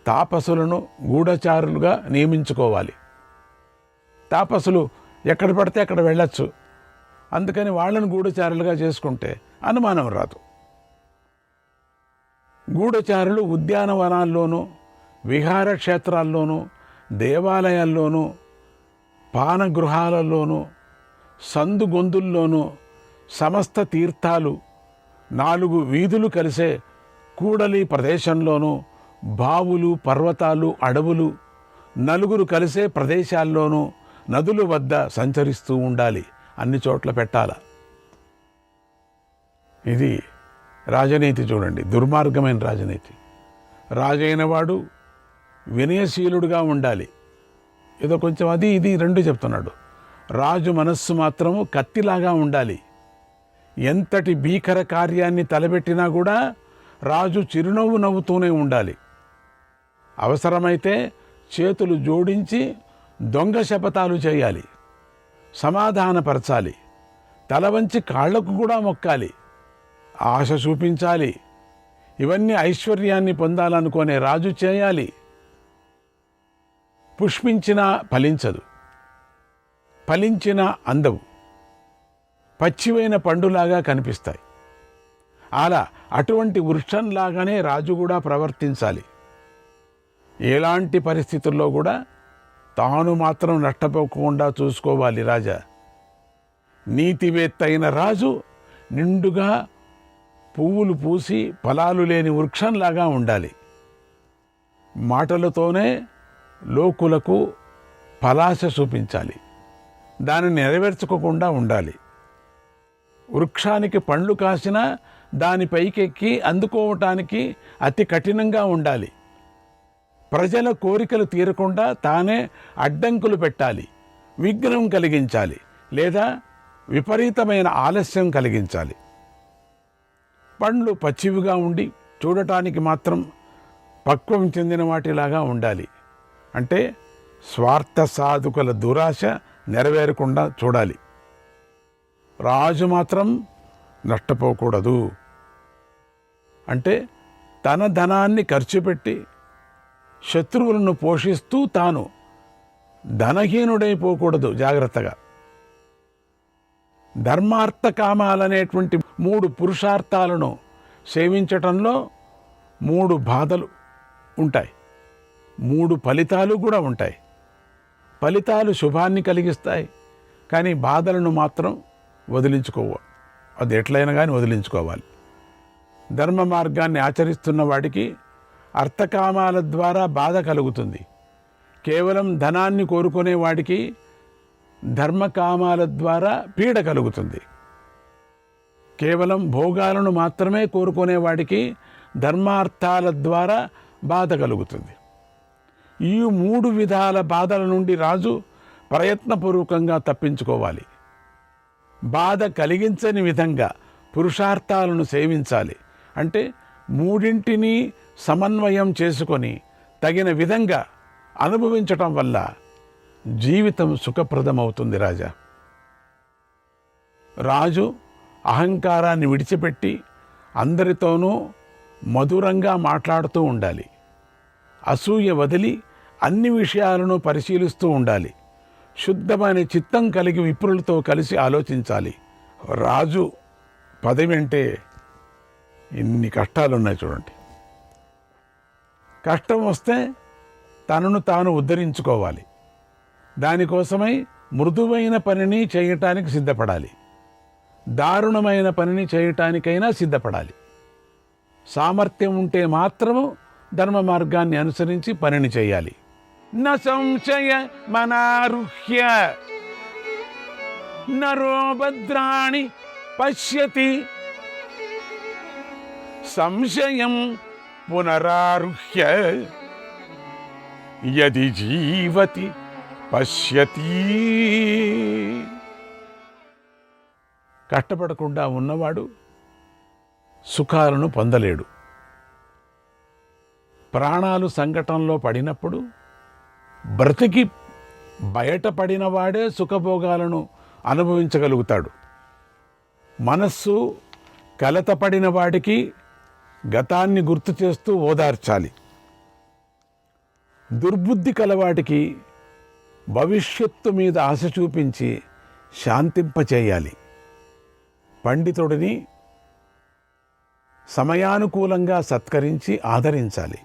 తాపసులను గూఢచారులుగా నియమించుకోవాలి. తాపసులు ఎక్కడ పడితే అక్కడ వెళ్ళచ్చు, అందుకని వాళ్ళను గూఢచారులుగా చేసుకుంటే అనుమానం రాదు. గూఢచారులు ఉద్యానవనాల్లోనూ విహార క్షేత్రాల్లోనూ దేవాలయాల్లోనూ పానగృహాలలోనూ సందుగొందుల్లోనూ సమస్త తీర్థాలు 4 వీధులు కలిసే కూడలి ప్రదేశంలోనూ బావులు పర్వతాలు అడవులు నలుగురు కలిసే ప్రదేశాల్లోనూ నదుల వద్ద సంచరిస్తూ ఉండాలి. అన్ని చోట్ల పెట్టాల. ఇది రాజనీతి. చూడండి, దుర్మార్గమైన రాజనీతి. రాజైన వాడు వినయశీలుడుగా ఉండాలి. ఏదో కొంచెం అది ఇది 2 చెప్తున్నాడు. రాజు మనస్సు మాత్రము కత్తిలాగా ఉండాలి. ఎంతటి భీకర కార్యాన్ని తలబెట్టినా కూడా రాజు చిరునవ్వు నవ్వుతూనే ఉండాలి. అవసరమైతే చేతులు జోడించి దొంగ శపథాలు చేయాలి, సమాధానపరచాలి, తల వంచి కాళ్లకు కూడా మొక్కాలి, ఆశ చూపించాలి. ఇవన్నీ ఐశ్వర్యాన్ని పొందాలనుకునే రాజు చేయాలి. పుష్పించినా ఫలించదు, ఫలించినా అందవు, పచ్చివైన పండులాగా కనిపిస్తాయి. అలా అటువంటి వృక్షంలాగానే రాజు కూడా ప్రవర్తించాలి. ఎలాంటి పరిస్థితుల్లో కూడా తాను మాత్రం నష్టపోకుండా చూసుకోవాలి రాజా. నీతివేత్త అయిన రాజు నిండుగా పువ్వులు పూసి ఫలాలు లేని వృక్షంలాగా ఉండాలి. మాటలతోనే లోకులకు ఫలాశ చూపించాలి, దానిని నెరవేర్చుకోకుండా ఉండాలి. వృక్షానికి పండ్లు కాసినా దాని పైకెక్కి అందుకోవటానికి అతి కఠినంగా ఉండాలి. ప్రజల కోరికలు తీరకుండా తానే అడ్డంకులు పెట్టాలి, విఘ్నం కలిగించాలి, లేదా విపరీతమైన ఆలస్యం కలిగించాలి. పండ్లు పచ్చివిగా ఉండి చూడటానికి మాత్రం పక్వం చెందిన వాటిలాగా ఉండాలి. అంటే స్వార్థ సాధకుల దురాశ నెరవేరకుండా చూడాలి. రాజు మాత్రం నష్టపోకూడదు. అంటే తన ధనాన్ని ఖర్చు పెట్టి శత్రువులను పోషిస్తూ తాను ధనహీనుడైపోకూడదు. జాగ్రత్తగా ధర్మార్థ కామాలనేటువంటి 3 పురుషార్థాలను సేవించటంలో 3 బాధలు ఉంటాయి, 3 ఫలితాలు కూడా ఉంటాయి. ఫలితాలు శుభాన్ని కలిగిస్తాయి, కానీ బాధలను మాత్రం వదిలించుకోవు. అది ఎట్లయినా కానీ వదిలించుకోవాలి. ధర్మ మార్గాన్ని ఆచరిస్తున్న వాడికి అర్థకామాల ద్వారా బాధ కలుగుతుంది. కేవలం ధనాన్ని కోరుకునే వాడికి ధర్మకామాల ద్వారా పీడ కలుగుతుంది. కేవలం భోగాలను మాత్రమే కోరుకునే వాడికి ధర్మార్థాల ద్వారా బాధ కలుగుతుంది. ఈ 3 విధాల బాధల నుండి రాజు ప్రయత్నపూర్వకంగా తప్పించుకోవాలి. బాధ కలిగించని విధంగా పురుషార్థాలను సేవించాలి. అంటే 3 సమన్వయం చేసుకొని తగిన విధంగా అనుభవించటం వల్ల జీవితం సుఖప్రదమవుతుంది. రాజు అహంకారాన్ని విడిచిపెట్టి అందరితోనూ మధురంగా మాట్లాడుతూ ఉండాలి. అసూయ వదిలి అన్ని విషయాలను పరిశీలిస్తూ ఉండాలి. శుద్ధమైన చిత్తం కలిగి విప్రులతో కలిసి ఆలోచించాలి. రాజు పదవి అంటే ఇన్ని కష్టాలున్నాయి చూడండి. కష్టం వస్తే తనను తాను ఉద్ధరించుకోవాలి. దానికోసమై మృదువైన పనిని చేయటానికి సిద్ధపడాలి. దారుణమైన పనిని చేయటానికైనా సిద్ధపడాలి. సామర్థ్యం ఉంటే మాత్రము ధర్మ మార్గాన్ని అనుసరించి పనిని చేయాలి. న సంశయ మనారుహ్య నరో భద్రాణి పశ్యతి సంశయం పునరారుహ్య యది జీవతి పశ్యతి. కష్టపడకుండా ఉన్నవాడు సుఖాలను పొందలేడు. ప్రాణాలు సంకటంలో పడినప్పుడు బ్రతికి బయటపడిన వాడే సుఖభోగాలను అనుభవించగలుగుతాడు. మనస్సు కలతపడిన వాడికి గతాన్ని గుర్తు చేస్తూ ఓదార్చాలి. దుర్బుద్ధి కలవాటికి భవిష్యత్తు మీద ఆశ చూపించి శాంతింపచేయాలి. పండితుడిని సమయానుకూలంగా సత్కరించి ఆదరించాలి.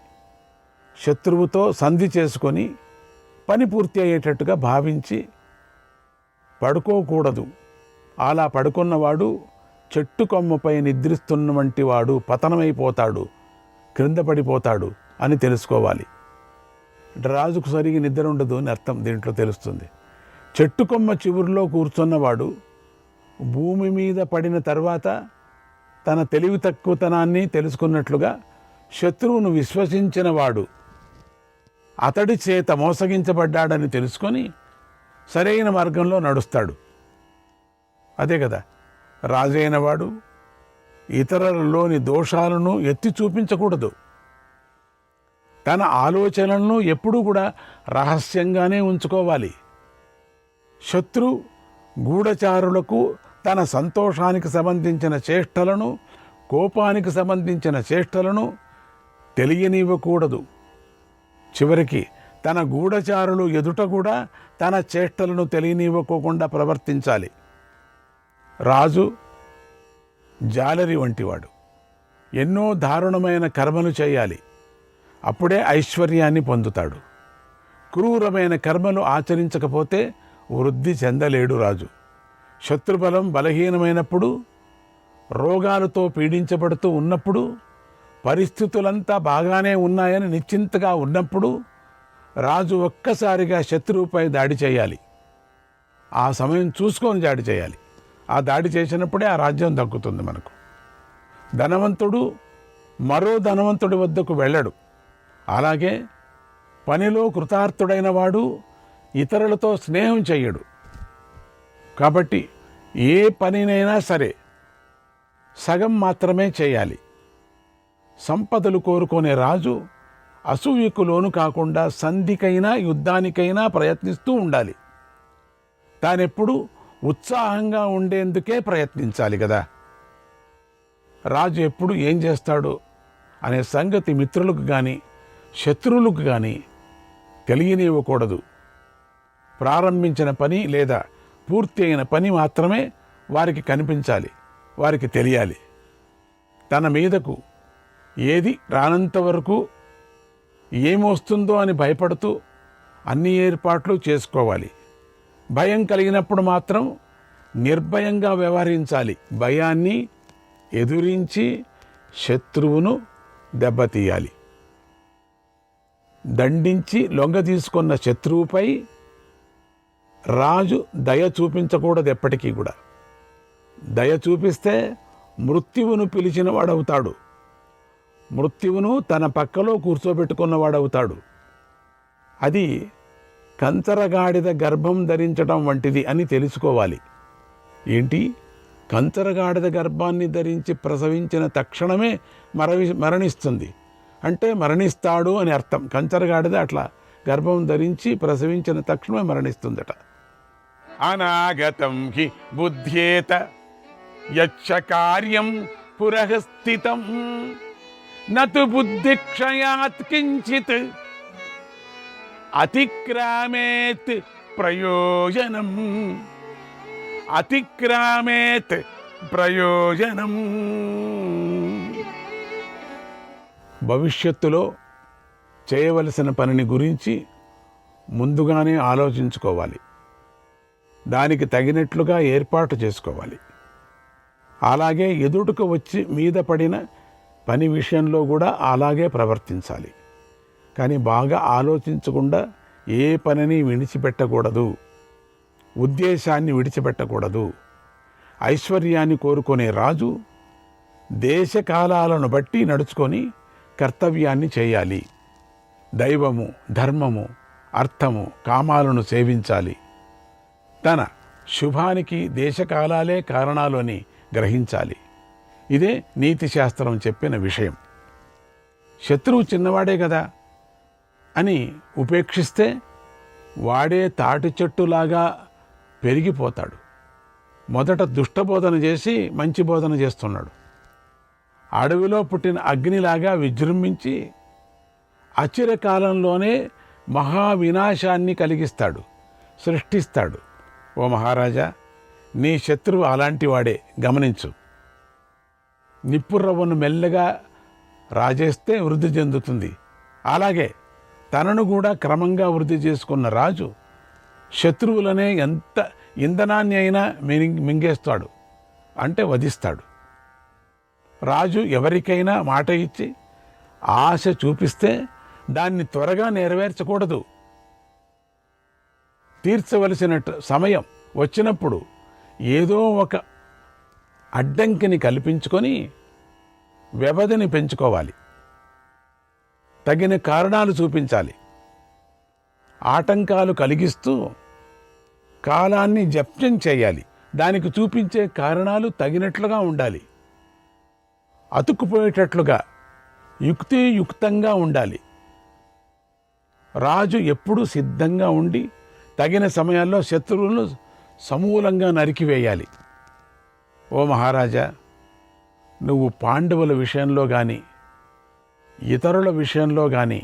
శత్రువుతో సంధి చేసుకొని పని పూర్తి అయ్యేటట్టుగా భావించి పడుకోకూడదు. అలా పడుకున్నవాడు చెట్టు కొమ్మపై నిద్రిస్తున్న వంటి వాడు పతనమైపోతాడు, క్రింద పడిపోతాడు అని తెలుసుకోవాలి. రాజుకు సరిగి నిద్ర ఉండదు అని అర్థం దీంట్లో తెలుస్తుంది. చెట్టు కొమ్మ చివురిలో కూర్చున్నవాడు భూమి మీద పడిన తర్వాత తన తెలివి తక్కువతనాన్ని తెలుసుకున్నట్లుగా శత్రువును విశ్వసించిన వాడు అతడి చేత మోసగించబడ్డాడని తెలుసుకొని సరైన మార్గంలో నడుస్తాడు. అదే కదా, రాజైన వాడు ఇతరులలోని దోషాలను ఎత్తి చూపించకూడదు. తన ఆలోచనలను ఎప్పుడూ కూడా రహస్యంగానే ఉంచుకోవాలి. శత్రు గూఢచారులకు తన సంతోషానికి సంబంధించిన చేష్టలను, కోపానికి సంబంధించిన చేష్టలను తెలియనివ్వకూడదు. చివరికి తన గూఢచారులు ఎదుట కూడా తన చేష్టలను తెలియనివ్వకోకుండా ప్రవర్తించాలి. రాజు జాలరి వంటివాడు. ఎన్నో దారుణమైన కర్మలు చేయాలి. అప్పుడే ఐశ్వర్యాన్ని పొందుతాడు. క్రూరమైన కర్మలు ఆచరించకపోతే వృద్ధి చెందలేడు రాజు. శత్రుబలం బలహీనమైనప్పుడు, రోగాలతో పీడించబడుతూ ఉన్నప్పుడు, పరిస్థితులంతా బాగానే ఉన్నాయని నిశ్చింతగా ఉన్నప్పుడు రాజు ఒక్కసారిగా శత్రువుపై దాడి చేయాలి. ఆ సమయం చూసుకొని దాడి చేయాలి. ఆ దాడి చేసినప్పుడే ఆ రాజ్యం దక్కుతుంది మనకు. ధనవంతుడు మరో ధనవంతుడి వద్దకు వెళ్ళడు. అలాగే పనిలో కృతార్థుడైన వాడు ఇతరులతో స్నేహం చెయ్యడు. కాబట్టి ఏ పనినైనా సరే సగం మాత్రమే చేయాలి. సంపదలు కోరుకునే రాజు అసూయకు లోను కాకుండా సంధికైనా యుద్ధానికైనా ప్రయత్నిస్తూ ఉండాలి. తానెప్పుడు ఉత్సాహంగా ఉండేందుకే ప్రయత్నించాలి కదా. రాజు ఎప్పుడు ఏం చేస్తాడో అనే సంగతి మిత్రులకు కానీ శత్రువులకు కానీ తెలియనివ్వకూడదు. ప్రారంభించిన పని లేదా పూర్తి అయిన పని మాత్రమే వారికి కనిపించాలి, వారికి తెలియాలి. తన మీదకు ఏది రానంత వరకు ఏమొస్తుందో అని భయపడుతూ అన్ని ఏర్పాట్లు చేసుకోవాలి. భయం కలిగినప్పుడు మాత్రం నిర్భయంగా వ్యవహరించాలి. భయాన్ని ఎదురించి శత్రువును దెబ్బతీయాలి. దండించి లొంగ తీసుకున్న శత్రువుపై రాజు దయ చూపించకూడదు. ఎప్పటికీ కూడా దయ చూపిస్తే మృత్యువును పిలిచిన వాడవుతాడు. మృత్యువును తన పక్కలో కూర్చోబెట్టుకున్నవాడవుతాడు. అది కంచరగాడిద గర్భం ధరించడం వంటిది అని తెలుసుకోవాలి. ఏంటి? కంచరగాడిద గర్భాన్ని ధరించి ప్రసవించిన తక్షణమే మరణిస్తుంది అంటే మరణిస్తాడు అని అర్థం. కంచరగాడిద అట్లా గర్భం ధరించి ప్రసవించిన తక్షణమే మరణిస్తుందట. అనాగతం హి బుద్ధ్యేత యచ్చ కార్యం పురఃస్థితం నతు బుద్ధిక్షయాత్ కించిత్ అతిక్రామేత్ ప్రయోజనం. అతిక్రామేత్ ప్రయోజనం. భవిష్యత్తులో చేయవలసిన పనిని గురించి ముందుగానే ఆలోచించుకోవాలి. దానికి తగినట్లుగా ఏర్పాటు చేసుకోవాలి. అలాగే ఎదుటకు వచ్చి మీద పడిన పని విషయంలో కూడా అలాగే ప్రవర్తించాలి. కానీ బాగా ఆలోచించకుండా ఏ పనిని విడిచిపెట్టకూడదు. ఉద్దేశాన్ని విడిచిపెట్టకూడదు. ఐశ్వర్యాన్ని కోరుకునే రాజు దేశకాలాలను బట్టి నడుచుకొని కర్తవ్యాన్ని చేయాలి. దైవము, ధర్మము, అర్థము, కామాలను సేవించాలి. తన శుభానికి దేశకాలాలే కారణాలు అని గ్రహించాలి. ఇదే నీతి శాస్త్రం చెప్పిన విషయం. శత్రువు చిన్నవాడే కదా అని ఉపేక్షిస్తే వాడే తాటి చెట్టులాగా పెరిగిపోతాడు. మొదట దుష్టబోధన చేసి మంచి బోధన చేస్తున్నాడు. అడవిలో పుట్టిన అగ్నిలాగా విజృంభించి అచిరకాలంలోనే మహావినాశాన్ని కలిగిస్తాడు, సృష్టిస్తాడు. ఓ మహారాజా, నీ శత్రువు అలాంటి వాడే, గమనించు. నిప్పురవ్వను మెల్లగా రాజేస్తే వృద్ధి చెందుతుంది. అలాగే తనను కూడా క్రమంగా వృద్ధి చేసుకున్న రాజు శత్రువులనే ఎంత ఇంధనాన్ని అయినా మింగేస్తాడు, అంటే వధిస్తాడు. రాజు ఎవరికైనా మాట ఇచ్చి ఆశ చూపిస్తే దాన్ని త్వరగా నెరవేర్చకూడదు. తీర్చవలసిన సమయం వచ్చినప్పుడు ఏదో ఒక అడ్డంకిని కల్పించుకొని వ్యవధిని పెంచుకోవాలి. తగిన కారణాలు చూపించాలి. ఆటంకాలు కలిగిస్తూ కాలాన్ని జప్యం చేయాలి. దానికి చూపించే కారణాలు తగినట్లుగా ఉండాలి. అతుక్కుపోయేటట్లుగా యుక్తియుక్తంగా ఉండాలి. రాజు ఎప్పుడూ సిద్ధంగా ఉండి తగిన సమయాల్లో శత్రువులను సమూలంగా నరికివేయాలి. ఓ మహారాజా, నువ్వు పాండవుల విషయంలో కానీ ఇతరుల విషయంలో కానీ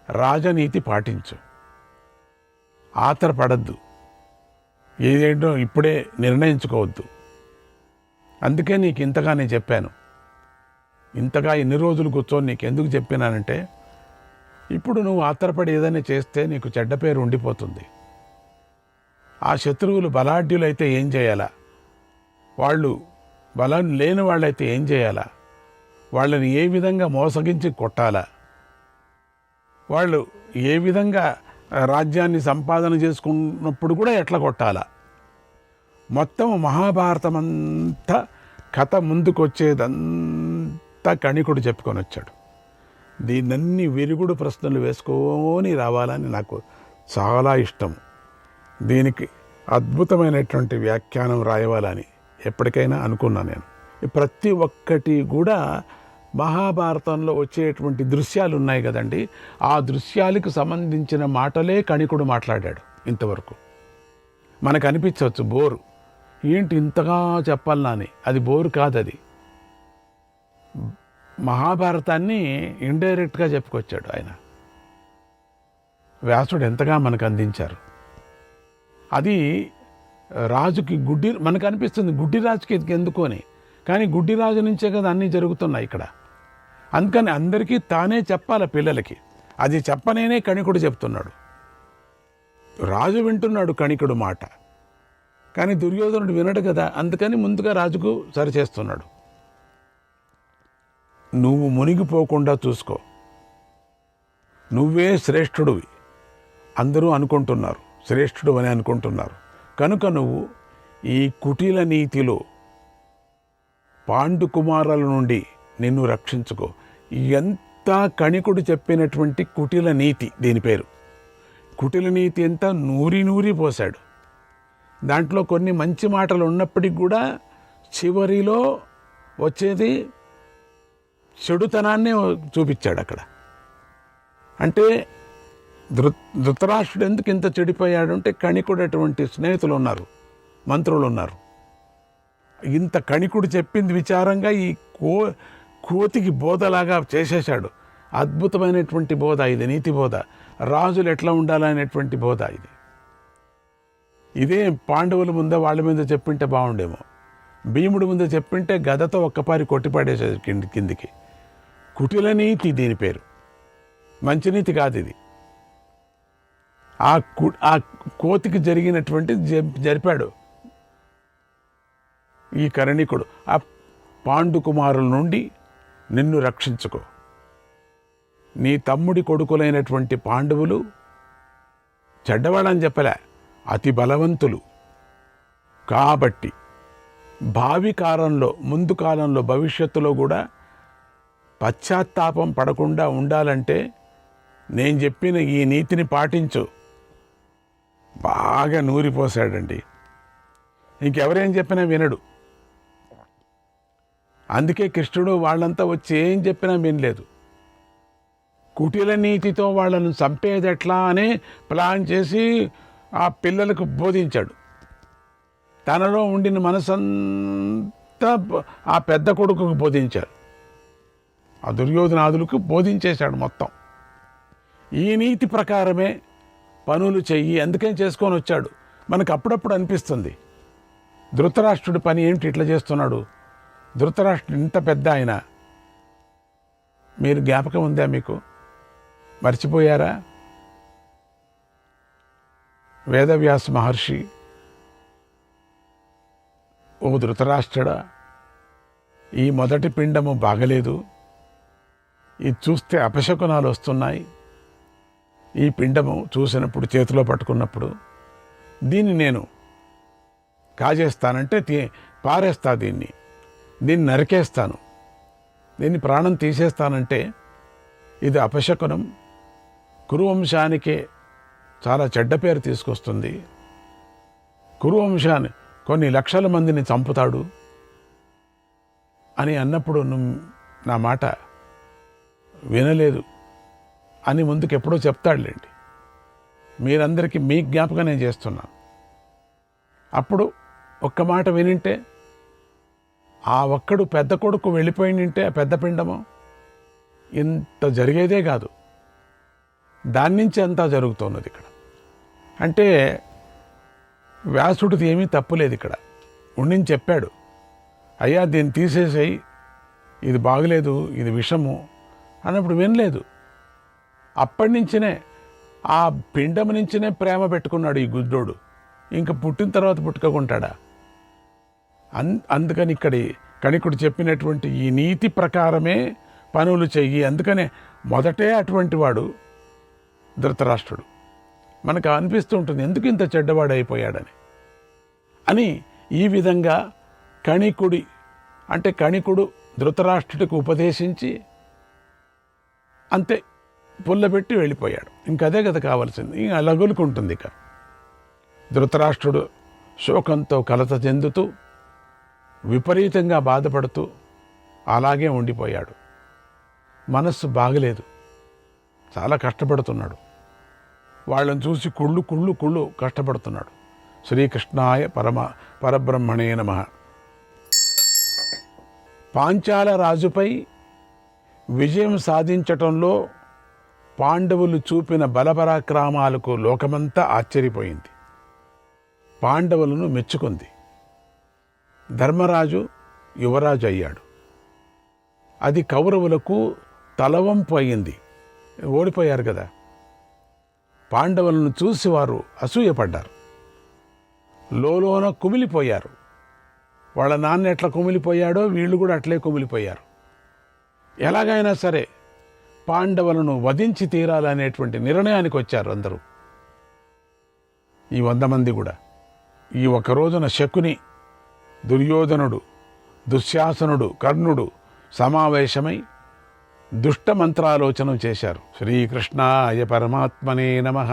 రాజనీతి పాటించు. ఆతరపడద్దు. ఏదేంటో ఇప్పుడే నిర్ణయించుకోవద్దు. అందుకే నీకు ఇంతగా నేను చెప్పాను. ఇంతగా ఎన్ని రోజులు కూర్చొని నీకు ఎందుకు చెప్పినానంటే, ఇప్పుడు నువ్వు ఆతరపడి ఏదైనా చేస్తే నీకు చెడ్డ పేరు ఉండిపోతుంది. ఆ శత్రువులు బలాఢ్యులైతే ఏం చేయాలా? వాళ్ళు బలం లేని వాళ్ళైతే ఏం చేయాలా? వాళ్ళని ఏ విధంగా మోసగించి కొట్టాలా? వాళ్ళు ఏ విధంగా రాజ్యాన్ని సంపాదన చేసుకున్నప్పుడు కూడా ఎట్లా కొట్టాలా? మొత్తం మహాభారతం అంతా కథ ముందుకొచ్చేదంతా కణికుడు చెప్పుకొని వచ్చాడు. దీన్నన్ని విరుగుడు ప్రశ్నలు వేసుకొని రావాలని నాకు చాలా ఇష్టం. దీనికి అద్భుతమైనటువంటి వ్యాఖ్యానం రాయవాలని ఎప్పటికైనా అనుకున్నా నేను. ప్రతి ఒక్కటి కూడా మహాభారతంలో వచ్చేటువంటి దృశ్యాలు ఉన్నాయి కదండి, ఆ దృశ్యాలకు సంబంధించిన మాటలే కణికుడు మాట్లాడాడు ఇంతవరకు. మనకు అనిపించవచ్చు బోరు, ఏంటి ఇంతగా చెప్పాలనా అని. అది బోరు కాదు. అది మహాభారతాన్ని ఇండైరెక్ట్గా చెప్పుకొచ్చాడు ఆయన. వ్యాసుడు ఎంతగా మనకు అందించారు. అది రాజుకి మనకు అనిపిస్తుంది గుడ్డి రాజుకి ఎందుకు అని, కానీ గుడ్డి రాజు నుంచే కదా అన్నీ జరుగుతున్నాయి ఇక్కడ. అందుకని అందరికీ తానే చెప్పాలి పిల్లలకి. అది చెప్పనేనే కణికుడు చెప్తున్నాడు. రాజు వింటున్నాడు కణికుడు మాట, కానీ దుర్యోధనుడు వినడు కదా. అందుకని ముందుగా రాజుకు సరిచేస్తున్నాడు. నువ్వు మునిగిపోకుండా చూసుకో. నువ్వే శ్రేష్ఠుడివి అందరూ అనుకుంటున్నారు, శ్రేష్ఠుడు అని అనుకుంటున్నారు. కనుక నువ్వు ఈ కుటిల నీతిలో పాండు కుమారుల నుండి నిన్ను రక్షించుకో. ఎంత కణికుడు చెప్పినటువంటి కుటిల నీతి దీని పేరు. కుటిల నీతి అంతా నూరి పోశాడు. దాంట్లో కొన్ని మంచి మాటలు ఉన్నప్పటికి కూడా చివరిలో వచ్చేది చెడుతనాన్నే చూపించాడు అక్కడ. అంటే ధృతరాష్ట్రుడు ఎందుకు ఇంత చెడిపోయాడు అంటే కణికుడు అటువంటి స్నేహితులు ఉన్నారు, మంత్రులు ఉన్నారు. ఇంత కణికుడు చెప్పింది విచారంగా ఈ కోతికి బోధలాగా చేసేశాడు. అద్భుతమైనటువంటి బోధ ఇది, నీతి బోధ. రాజులు ఎట్లా ఉండాలనేటువంటి బోధ ఇది. ఇదే పాండవుల ముందే వాళ్ళ మీద చెప్పింటే బాగుండేమో. భీముడి ముందు చెప్పింటే గదతో ఒక్కపారి కొట్టిపడేసేది కిందికి. కుటిల నీతి దీని పేరు, మంచినీతి కాదు ఇది. ఆ కోతికి జరిగినటువంటి జరిపాడు ఈ కరణికుడు. ఆ పాండు కుమారుల నుండి నిన్ను రక్షించుకో. నీ తమ్ముడి కొడుకులైనటువంటి పాండవులు చెడ్డవాడని చెప్పలే, అతి బలవంతులు. కాబట్టి భావి కాలంలో, ముందు కాలంలో, భవిష్యత్తులో కూడా పశ్చాత్తాపం పడకుండా ఉండాలంటే నేను చెప్పిన ఈ నీతిని పాటించు. బాగా నూరిపోసాడండి. ఇంకెవరేం చెప్పినా వినడు. అందుకే కృష్ణుడు వాళ్ళంతా వచ్చి ఏం చెప్పినా వినలేదు. కుటిల నీతితో వాళ్ళను చంపేదెట్లా అనే ప్లాన్ చేసి ఆ పిల్లలకు బోధించాడు. తనలో ఉండిన మనసంతా ఆ పెద్ద కొడుకుకు బోధించాడు. ఆ దుర్యోధనాదులకు బోధించేశాడు మొత్తం. ఈ నీతి ప్రకారమే పనులు చెయ్యి, అందుకని చేసుకొని వచ్చాడు. మనకు అప్పుడప్పుడు అనిపిస్తుంది ధృతరాష్ట్రుడి పని ఏమిటి ఇట్లా చేస్తున్నాడు. ధృతరాష్ట్రుడు ఇంత పెద్ద ఆయన, మీరు జ్ఞాపకం ఉందా మీకు? మర్చిపోయారా? వేదవ్యాస మహర్షి, ఓ ధృతరాష్ట్రుడా, ఈ మొదటి పిండము బాగలేదు, ఇది చూస్తే అపశకునాలు వస్తున్నాయి. ఈ పిండము చూసినప్పుడు, చేతిలో పట్టుకున్నప్పుడు దీన్ని నేను కాజేస్తానంటే పారేస్తా, దీన్ని నరికేస్తాను, దీన్ని ప్రాణం తీసేస్తానంటే ఇది అపశకునం, కురువంశానికే చాలా చెడ్డ పేరు తీసుకొస్తుంది. కురువంశాన్ని కొన్ని లక్షల మందిని చంపుతాడు అని అన్నప్పుడు నా మాట వినలేదు అని ముందుకు ఎప్పుడో చెప్తాడులేండి. మీరందరికీ మీ జ్ఞాపకం నేను చేస్తున్నాను. అప్పుడు ఒక్క మాట వినింటే, ఆ ఒక్కడు పెద్ద కొడుకు వెళ్ళిపోయింటే ఆ పెద్ద పిండము ఇంత జరిగేదే కాదు. దాని నుంచి అంతా జరుగుతున్నది ఇక్కడ. అంటే వ్యాసుడిది ఏమీ తప్పులేదు ఇక్కడ. ఉండిని చెప్పాడు, అయ్యా దీన్ని తీసేసేయి, ఇది బాగలేదు, ఇది విషము అన్నప్పుడు వినలేదు. అప్పటి నుంచినే ఆ పిండం నుంచినే ప్రేమ పెట్టుకున్నాడు ఈ గుడ్డోడు. ఇంకా పుట్టిన తర్వాత పుట్టుకుంటాడా? అందుకని ఇక్కడి కణికుడు చెప్పినటువంటి ఈ నీతి ప్రకారమే పనులు చెయ్యి. అందుకనే మొదటే అటువంటి వాడు ధృతరాష్ట్రుడు. మనకు అనిపిస్తూ ఉంటుంది ఎందుకు ఇంత చెడ్డవాడు అయిపోయాడని. అని ఈ విధంగా కణికుడు ధృతరాష్ట్రుడికి ఉపదేశించి అంతే పుల్లబెట్టి వెళ్ళిపోయాడు. ఇంకదే కదా కావాల్సింది. ఇంకా లగులుకుంటుంది. ఇక ధృతరాష్ట్రుడు శోకంతో కలత చెందుతూ విపరీతంగా బాధపడుతూ అలాగే ఉండిపోయాడు. మనస్సు బాగలేదు, చాలా కష్టపడుతున్నాడు. వాళ్ళని చూసి కుళ్ళు కష్టపడుతున్నాడు. శ్రీకృష్ణాయ పరబ్రహ్మణే నమః. పాంచాల రాజుపై విజయం సాధించటంలో పాండవులు చూపిన బలపరాక్రమాలకు లోకమంతా ఆశ్చర్యపోయింది. పాండవులను మెచ్చుకుంది. ధర్మరాజు యువరాజు అయ్యాడు. అది కౌరవులకు తలవంపు అయింది. ఓడిపోయారు కదా. పాండవులను చూసి వారు అసూయపడ్డారు, లోలోన కుమిలిపోయారు. వాళ్ళ నాన్న ఎట్లా కుమిలిపోయాడో వీళ్ళు కూడా అట్లే కుమిలిపోయారు. ఎలాగైనా సరే పాండవులను వధించి తీరాలనేటువంటి నిర్ణయానికి వచ్చారు అందరూ. ఈ 100 మంది కూడా. ఈ ఒక రోజున శకుని, దుర్యోధనుడు, దుశ్శాసనుడు, కర్ణుడు సమావేశమై దుష్ట మంత్రాలోచన చేశారు. శ్రీకృష్ణాయ పరమాత్మనే నమః.